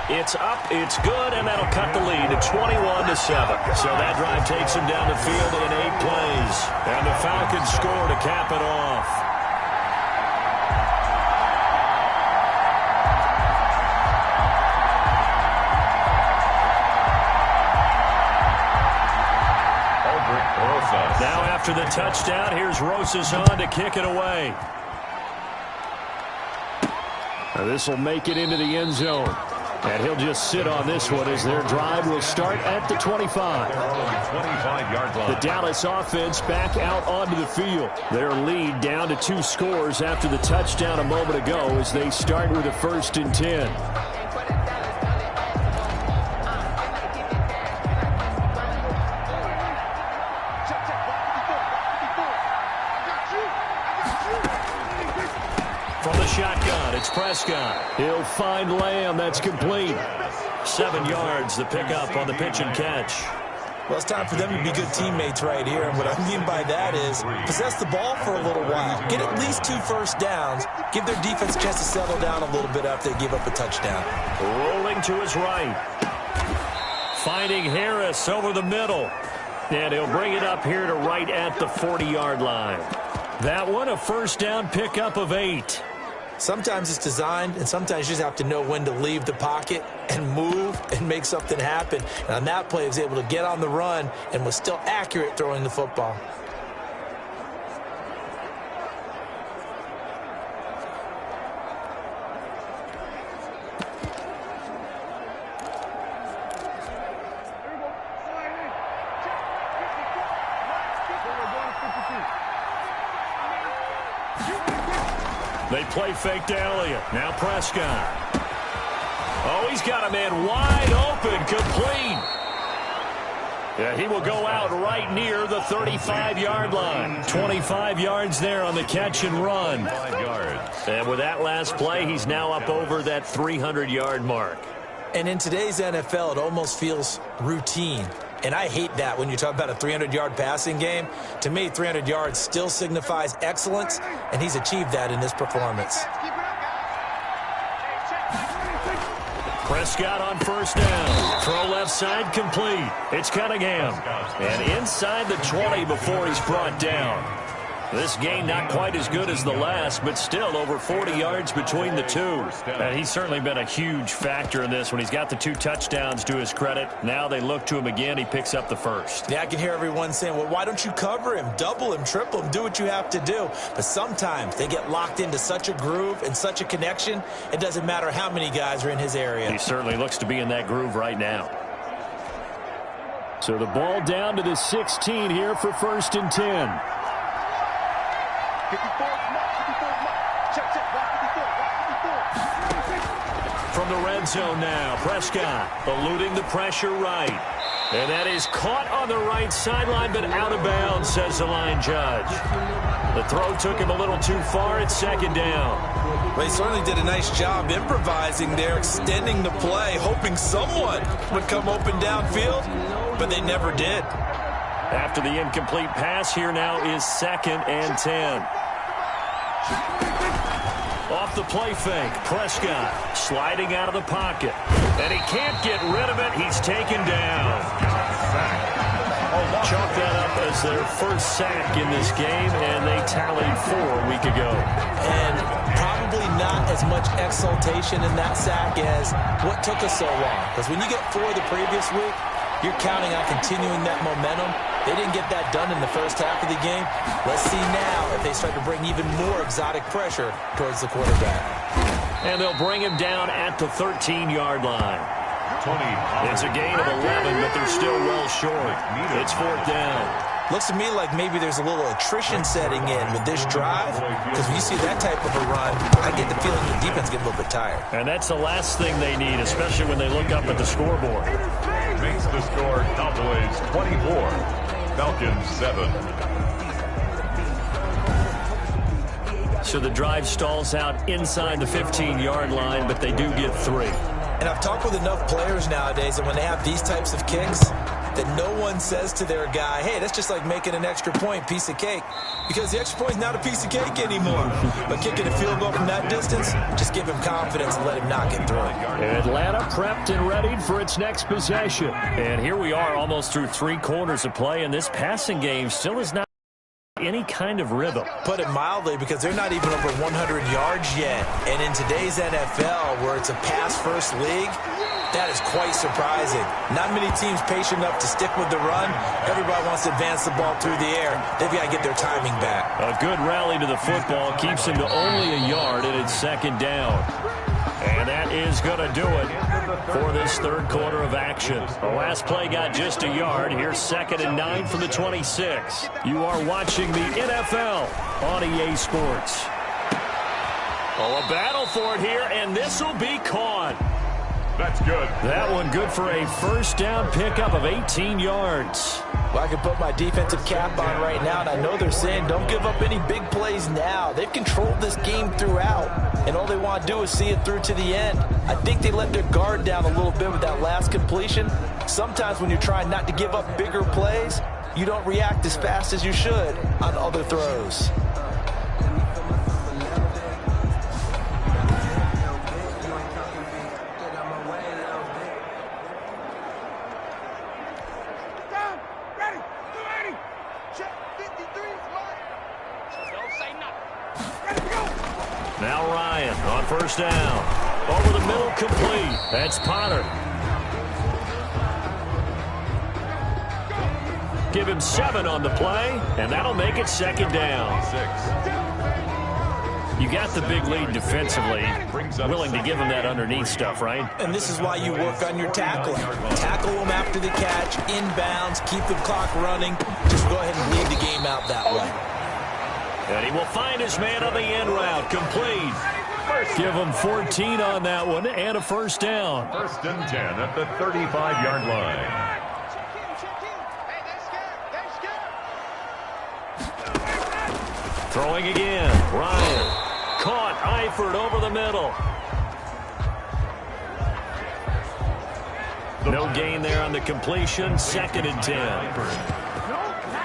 Speaker 2: It's up, it's good, and that'll cut the lead to 21-7. So that drive takes him down the field in 8 plays. And the Falcons score to cap it off. Now after the touchdown, here's Rosas on to kick it away. This will make it into the end zone. And he'll just sit on this one as their drive will start at the 25.
Speaker 1: 25-yard line.
Speaker 2: The Dallas offense back out onto the field. Their lead down to 2 scores after the touchdown a moment ago as they start with a 1st and 10. From the shotgun, it's Prescott. He'll find Lamb. That's complete. 7 yards, the pickup on the pitch and catch.
Speaker 3: Well, it's time for them to be good teammates right here. And what I mean by that is possess the ball for a little while. Get at least 2 first downs. Give their defense a chance to settle down a little bit after they give up a touchdown.
Speaker 2: Rolling to his right. Finding Harris over the middle. And he'll bring it up here to right at the 40-yard line. That one, a first down pickup of 8.
Speaker 3: Sometimes it's designed, and sometimes you just have to know when to leave the pocket and move and make something happen. And on that play, he was able to get on the run and was still accurate throwing the football.
Speaker 2: They play fake to Elliott. Now Prescott. Oh, he's got a man wide open, complete. Yeah, he will go out right near the 35-yard line. 25 yards there on the catch and run.
Speaker 1: 5 yards.
Speaker 2: And with that last play, he's now up over that 300-yard mark.
Speaker 3: And in today's NFL, it almost feels routine. And I hate that when you talk about a 300-yard passing game. To me, 300 yards still signifies excellence, and he's achieved that in this performance.
Speaker 2: Prescott on first down. Throw left side complete. It's Cunningham. And inside the 20 before he's brought down. This game not quite as good as the last, but still over 40 yards between the two. And he's certainly been a huge factor in this when he's got the 2 touchdowns to his credit. Now they look to him again. He picks up the first.
Speaker 3: Yeah, I can hear everyone saying, well, why don't you cover him, double him, triple him, do what you have to do. But sometimes they get locked into such a groove and such a connection, it doesn't matter how many guys are in his area.
Speaker 2: He certainly looks to be in that groove right now. So the ball down to the 16 here for 1st and 10.
Speaker 4: 54, check,
Speaker 2: From the red zone now, Prescott eluding the pressure right. And that is caught on the right sideline, but out of bounds, says the line judge. The throw took him a little too far. It's 2nd down.
Speaker 3: Well, he certainly did a nice job improvising there, extending the play, hoping someone would come open downfield, but they never did.
Speaker 2: After the incomplete pass, here now is 2nd and 10. Off the play fake, Prescott sliding out of the pocket. And he can't get rid of it. He's taken down. Chalk that up as their first sack in this game, and they tallied 4 a week ago.
Speaker 3: And probably not as much exultation in that sack as what took us so long. Because when you get 4 the previous week, you're counting on continuing that momentum They didn't get that done in the first half of the game. Let's see now if they start to bring even more exotic pressure towards the quarterback.
Speaker 2: And they'll bring him down at the 13-yard line. It's a gain of 11, but they're still well short. It's 4th down.
Speaker 3: Looks to me like maybe there's a little attrition setting in with this drive, because when you see that type of a run, I get the feeling the defense gets a little bit tired.
Speaker 2: And that's the last thing they need, especially when they look up at the scoreboard.
Speaker 1: Makes the score Cowboys 24, Falcons 7.
Speaker 2: So the drive stalls out inside the 15-yard line, but they do get 3.
Speaker 3: And I've talked with enough players nowadays that when they have these types of kicks, that no one says to their guy, hey, that's just like making an extra point, piece of cake. Because the extra point's not a piece of cake anymore. But kicking a field goal from that distance, just give him confidence and let him knock it through.
Speaker 2: Atlanta prepped and readied for its next possession. And here we are almost through 3 quarters of play, and this passing game still is not any kind of rhythm.
Speaker 3: Put it mildly, because they're not even over 100 yards yet. And in today's NFL, where it's a pass-first league, that is quite surprising. Not many teams patient enough to stick with the run. Everybody wants to advance the ball through the air. They've got to get their timing back.
Speaker 2: A good rally to the football keeps him to only a yard, and it's 2nd down. And that is going to do it for this 3rd quarter of action. The last play got just a yard. Here's 2nd and 9 from the 26. You are watching the NFL on EA Sports. Oh, a battle for it here, and this will be caught.
Speaker 1: That's good.
Speaker 2: That one good for a 1st down pickup of 18 yards.
Speaker 3: Well, I can put my defensive cap on right now, and I know they're saying don't give up any big plays now. They've controlled this game throughout, and all they want to do is see it through to the end. I think they let their guard down a little bit with that last completion. Sometimes when you're trying not to give up bigger plays, you don't react as fast as you should on other throws.
Speaker 2: Now Ryan on 1st down. Over the middle, complete. That's Potter. Give him 7 on the play, and that'll make it 2nd down. You got the big lead defensively. Willing to give him that underneath stuff, right?
Speaker 3: And this is why you work on your tackling. Tackle them after the catch, inbounds, keep the clock running. Just go ahead and lead the game out that way.
Speaker 2: And he will find his man on the end route. Complete. Give him 14 on that one and a 1st down.
Speaker 1: 1st and 10 at the 35-yard line.
Speaker 2: Throwing again. Ryan. Caught. Eifert over the middle. No gain there on the completion. 2nd and 10.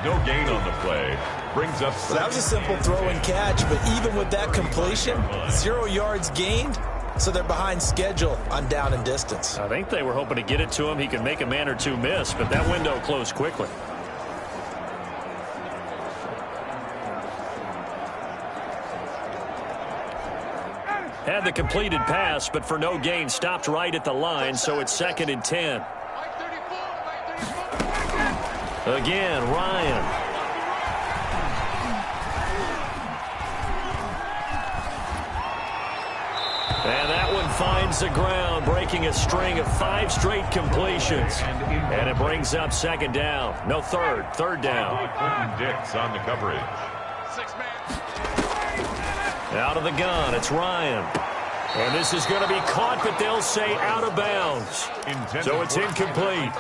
Speaker 1: No gain on the play. Brings up.
Speaker 3: So that was a simple throw and catch, but even with that completion, 0 yards gained, so they're behind schedule on down and distance.
Speaker 2: I think they were hoping to get it to him. He could make a man or two miss, but that window closed quickly. Had the completed pass, but for no gain, stopped right at the line, so it's 2nd and 10. Again, Ryan. And that one finds the ground, breaking a string of 5 straight completions. And it brings up 2nd down. No, 3rd down.
Speaker 1: Quentin Dix on the coverage.
Speaker 2: Out of the gun, it's Ryan. And this is going to be caught, but they'll say out of bounds. So it's incomplete.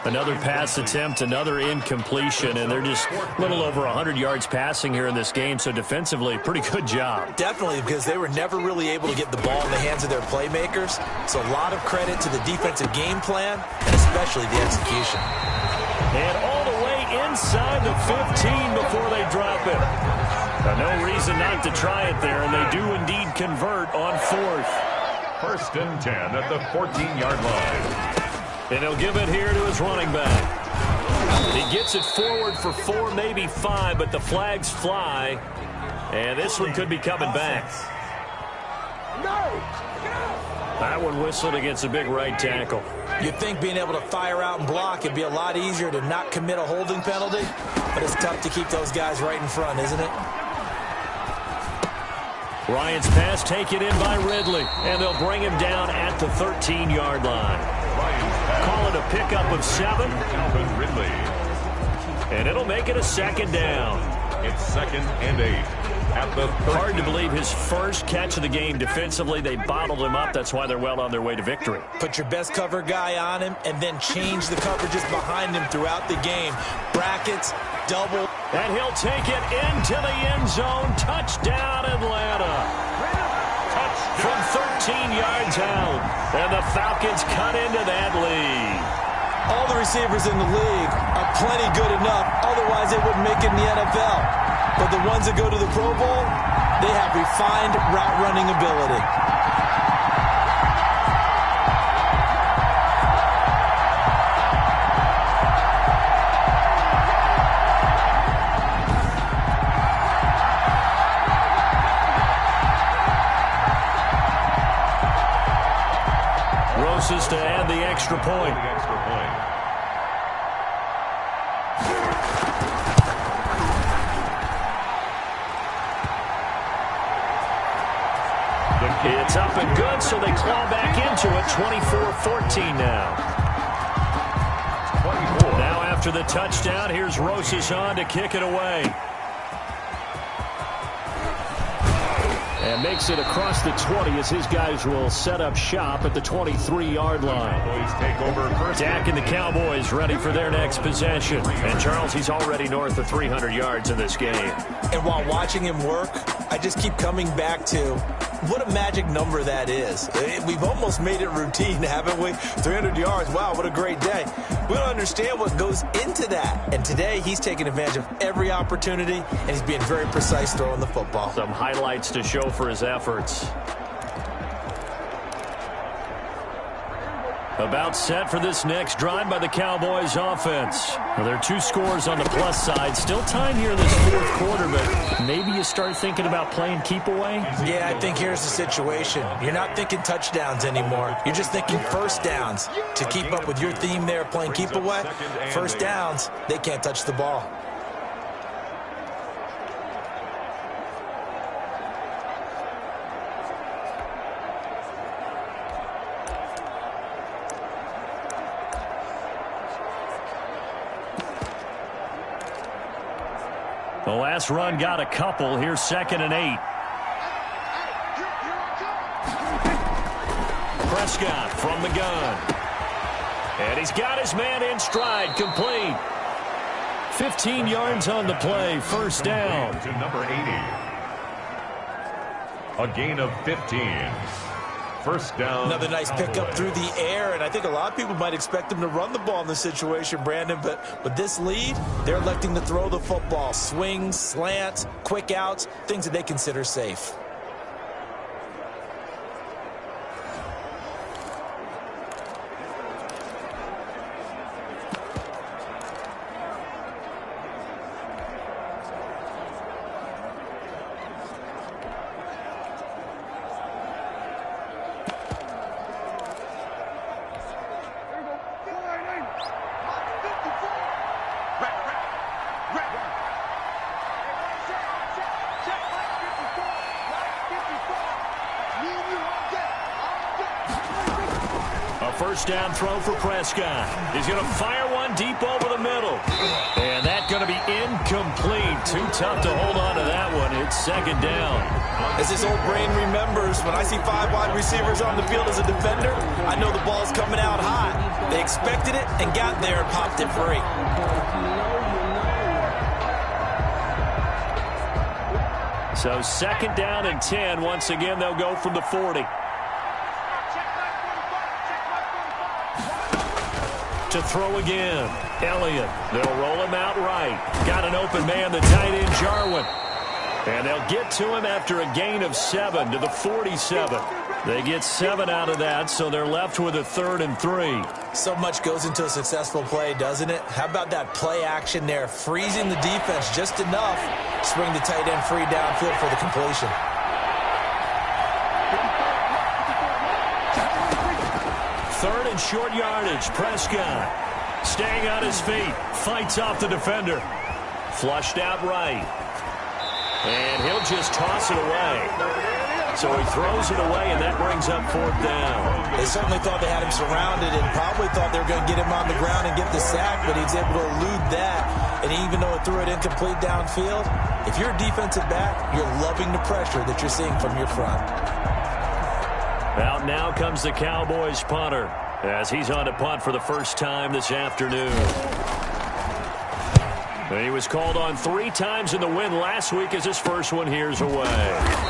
Speaker 2: Another pass attempt, another incompletion, and they're just a little over 100 yards passing here in this game. So defensively, pretty good job.
Speaker 3: Definitely, because they were never really able to get the ball in the hands of their playmakers. So a lot of credit to the defensive game plan, and especially the execution.
Speaker 2: And all the way inside the 15 before they drop it. No reason not to try it there, and they do indeed convert on 4th.
Speaker 1: 1st and 10 at the 14-yard line.
Speaker 2: And he'll give it here to his running back. He gets it forward for 4, maybe 5, but the flags fly. And this one could be coming back. That one whistled against a big right tackle.
Speaker 3: You'd think being able to fire out and block it'd be a lot easier to not commit a holding penalty, but it's tough to keep those guys right in front, isn't it?
Speaker 2: Ryan's pass taken in by Ridley, and they'll bring him down at the 13-yard line. Call it a pickup of 7.
Speaker 1: Calvin Ridley.
Speaker 2: And it'll make it a second down.
Speaker 1: It's 2nd and 8 at the 13.
Speaker 2: Hard to believe his first catch of the game defensively. They bottled him up. That's why they're well on their way to victory.
Speaker 3: Put your best cover guy on him and then change the coverages behind him throughout the game. Brackets, double.
Speaker 2: And he'll take it into the end zone. Touchdown, Atlanta. From 13 yards out. And the Falcons cut into that lead.
Speaker 3: All the receivers in the league are plenty good enough. Otherwise, they wouldn't make it in the NFL. But the ones that go to the Pro Bowl, they have refined route running ability.
Speaker 2: Roses to add the extra point. It's up and good, so they claw back into it. 24-14 now.
Speaker 1: 24.
Speaker 2: Now after the touchdown, here's Roses on to kick it away. And makes it across the 20 as his guys will set up shop at the 23-yard line.
Speaker 1: Cowboys take over first.
Speaker 2: Dak and the Cowboys ready for their next possession. And Charles, he's already north of 300 yards in this game.
Speaker 3: And while watching him work, I just keep coming back to what a magic number that is. We've almost made it routine, haven't we? 300 yards, wow, what a great day. We don't understand what goes into that. And today, he's taking advantage of every opportunity, and he's being very precise throwing the football.
Speaker 2: Some highlights to show for his efforts. About set for this next drive by the Cowboys offense. Well, there are 2 scores on the plus side. Still time here in this 4th quarter, but maybe you start thinking about playing keep away?
Speaker 3: Yeah, I think here's the situation. You're not thinking touchdowns anymore. You're just thinking first downs. To keep up with your theme there, playing keep away, first downs, they can't touch the ball.
Speaker 2: The last run got a couple. Here's 2nd and 8. Prescott from the gun. And he's got his man in stride, complete. 15 yards on the play, first down.
Speaker 1: To number 80. A gain of 15. First down.
Speaker 3: Another nice pickup through the air, and I think a lot of people might expect him to run the ball in this situation, Brandon, but with this lead, they're electing to throw the football. Swings, slants, quick outs, things that they consider safe.
Speaker 2: First down throw for Prescott. He's going to fire one deep over the middle. And that's going to be incomplete. Too tough to hold on to that one. It's 2nd down.
Speaker 3: As this old brain remembers, when I see 5 wide receivers on the field as a defender, I know the ball's coming out hot. They expected it and got there and popped it free.
Speaker 2: So 2nd down and 10. Once again, they'll go from the 40. To throw again. Elliott. They'll roll him out right. Got an open man, the tight end, Jarwin. And they'll get to him after a gain of 7 to the 47. They get 7 out of that, so they're left with a 3rd and 3.
Speaker 3: So much goes into a successful play, doesn't it? How about that play action there? Freezing the defense just enough to swing the tight end free downfield for the completion.
Speaker 2: third and short yardage. Prescott staying on his feet. Fights off the defender. Flushed out right. And he'll just toss it away. So he throws it away, and that brings up fourth down.
Speaker 3: They certainly thought they had him surrounded and probably thought they were going to get him on the ground and get the sack, but he's able to elude that. And even though it threw it incomplete downfield, if you're a defensive back, you're loving the pressure that you're seeing from your front.
Speaker 2: Out now comes the Cowboys punter as he's on to punt for the first time this afternoon. And he was called on 3 times in the win last week as his first one here's away.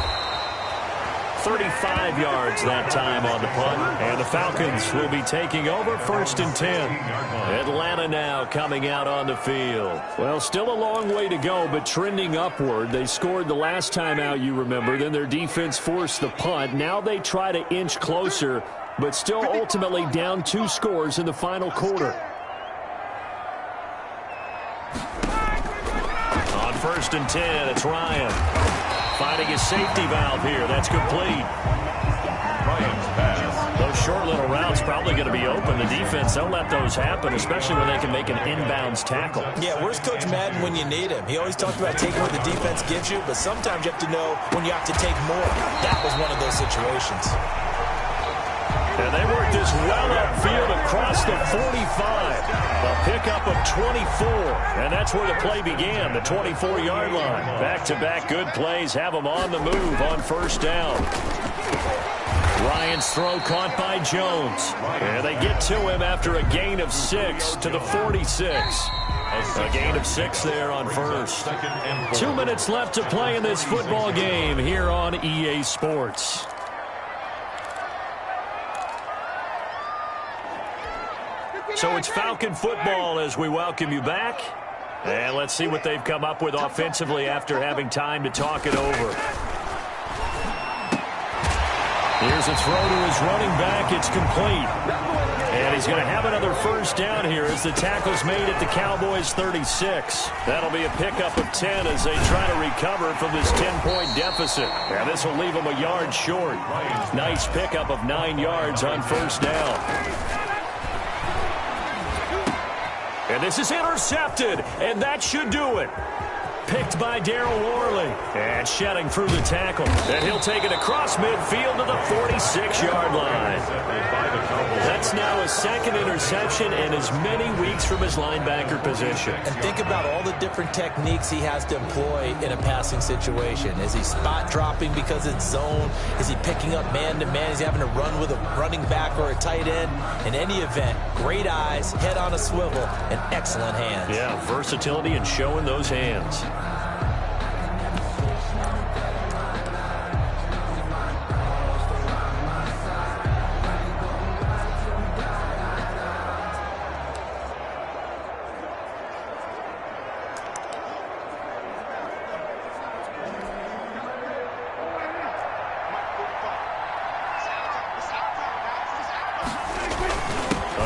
Speaker 2: 35 yards that time on the punt, and the Falcons will be taking over 1st and 10. Atlanta now coming out on the field. Well, still a long way to go, but trending upward. They scored the last time out, you remember. Then their defense forced the punt. Now they try to inch closer, but still ultimately down 2 scores in the final quarter. On 1st and 10, it's Ryan. Finding his safety valve here. That's complete.
Speaker 1: Ryan's pass.
Speaker 2: Those short little routes probably going to be open. The defense, don't let those happen, especially when they can make an inbounds tackle.
Speaker 3: Yeah, where's Coach Madden when you need him? He always talked about taking what the defense gives you, but sometimes you have to know when you have to take more. That was one of those situations.
Speaker 2: And they worked this well upfield across the 45. A pickup of 24. And that's where the play began, the 24-yard line. Back-to-back good plays have them on the move on 1st down. Ryan's throw caught by Jones. And they get to him after a gain of 6 to the 46. A gain of 6 there on 1st. 2 minutes left to play in this football game here on EA Sports. So it's Falcon football as we welcome you back. And let's see what they've come up with offensively after having time to talk it over. Here's a throw to his running back. It's complete. And he's going to have another 1st down here as the tackle's made at the Cowboys' 36. That'll be a pickup of 10 as they try to recover from this 10-point deficit. And this will leave them a yard short. Nice pickup of 9 yards on 1st down. And this is intercepted, and that should do it. Picked by Darryl Worley. And shedding through the tackle. And he'll take it across midfield to the 46-yard line. That's now his 2nd interception in as many weeks from his linebacker position.
Speaker 3: And think about all the different techniques he has to employ in a passing situation. Is he spot dropping because it's zone? Is he picking up man-to-man? Is he having to run with a running back or a tight end? In any event, great eyes, head on a swivel, and excellent hands.
Speaker 2: Yeah, versatility and showing those hands.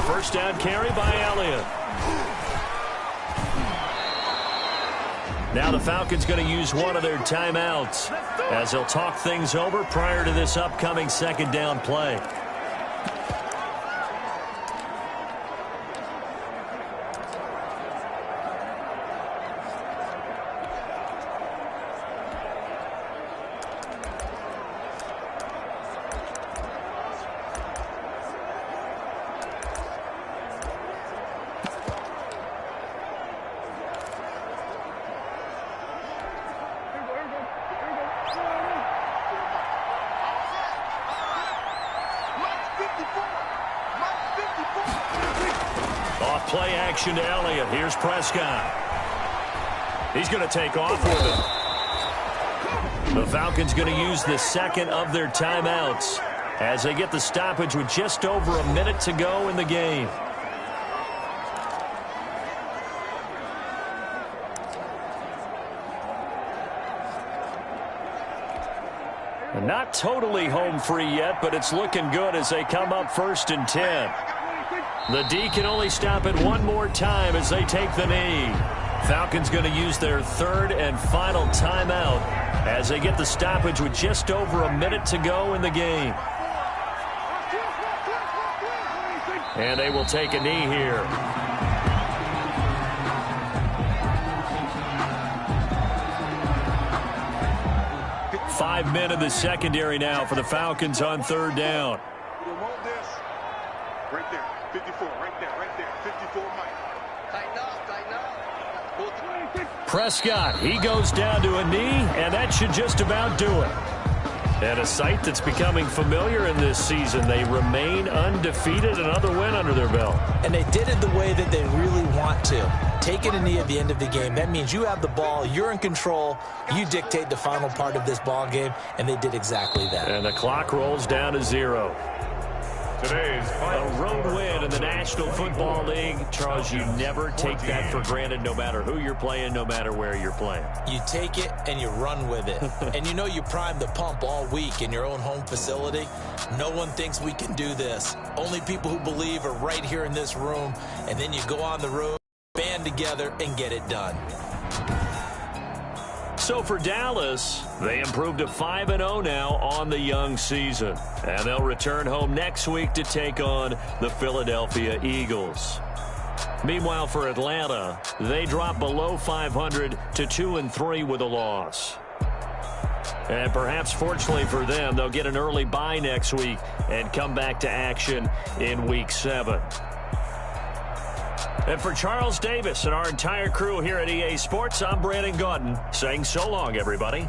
Speaker 2: First down carry by Elliott. Now the Falcons going to use one of their timeouts as they'll talk things over prior to this upcoming 2nd down play. Off play action to Elliott. Here's Prescott. He's going to take off with it. The Falcons going to use the 2nd of their timeouts as they get the stoppage with just over a minute to go in the game. Not totally home free yet, but it's looking good as they come up 1st and 10. The D can only stop it one more time as they take the knee. Falcons going to use their 3rd and final timeout as they get the stoppage with just over a minute to go in the game. And they will take a knee here. Five men in the secondary now for the Falcons on third down.
Speaker 4: You want this? Right there, 54, right there, 54, Mike. Tighten up.
Speaker 2: Prescott, he goes down to a knee, and that should just about do it. And a sight that's becoming familiar in this season. They remain undefeated, another win under their belt.
Speaker 3: And they did it the way that they really want to. Taking a knee at the end of the game, that means you have the ball, you're in control, you dictate the final part of this ball game, and they did exactly that.
Speaker 2: And the clock rolls down to 0.
Speaker 1: Today's final
Speaker 2: A road win in the National Football League. Charles, you never take that for granted no matter who you're playing, no matter where you're playing.
Speaker 3: You take it and you run with it. And you know you primed the pump all week in your own home facility. No one thinks we can do this. Only people who believe are right here in this room. And then you go on the road, band together, and get it done.
Speaker 2: So for Dallas, they improved to 5-0 now on the young season. And they'll return home next week to take on the Philadelphia Eagles. Meanwhile, for Atlanta, they drop below 500 to 2-3 with a loss. And perhaps fortunately for them, they'll get an early bye next week and come back to action in Week 7. And for Charles Davis and our entire crew here at EA Sports, I'm Brandon Gaudin saying so long, everybody.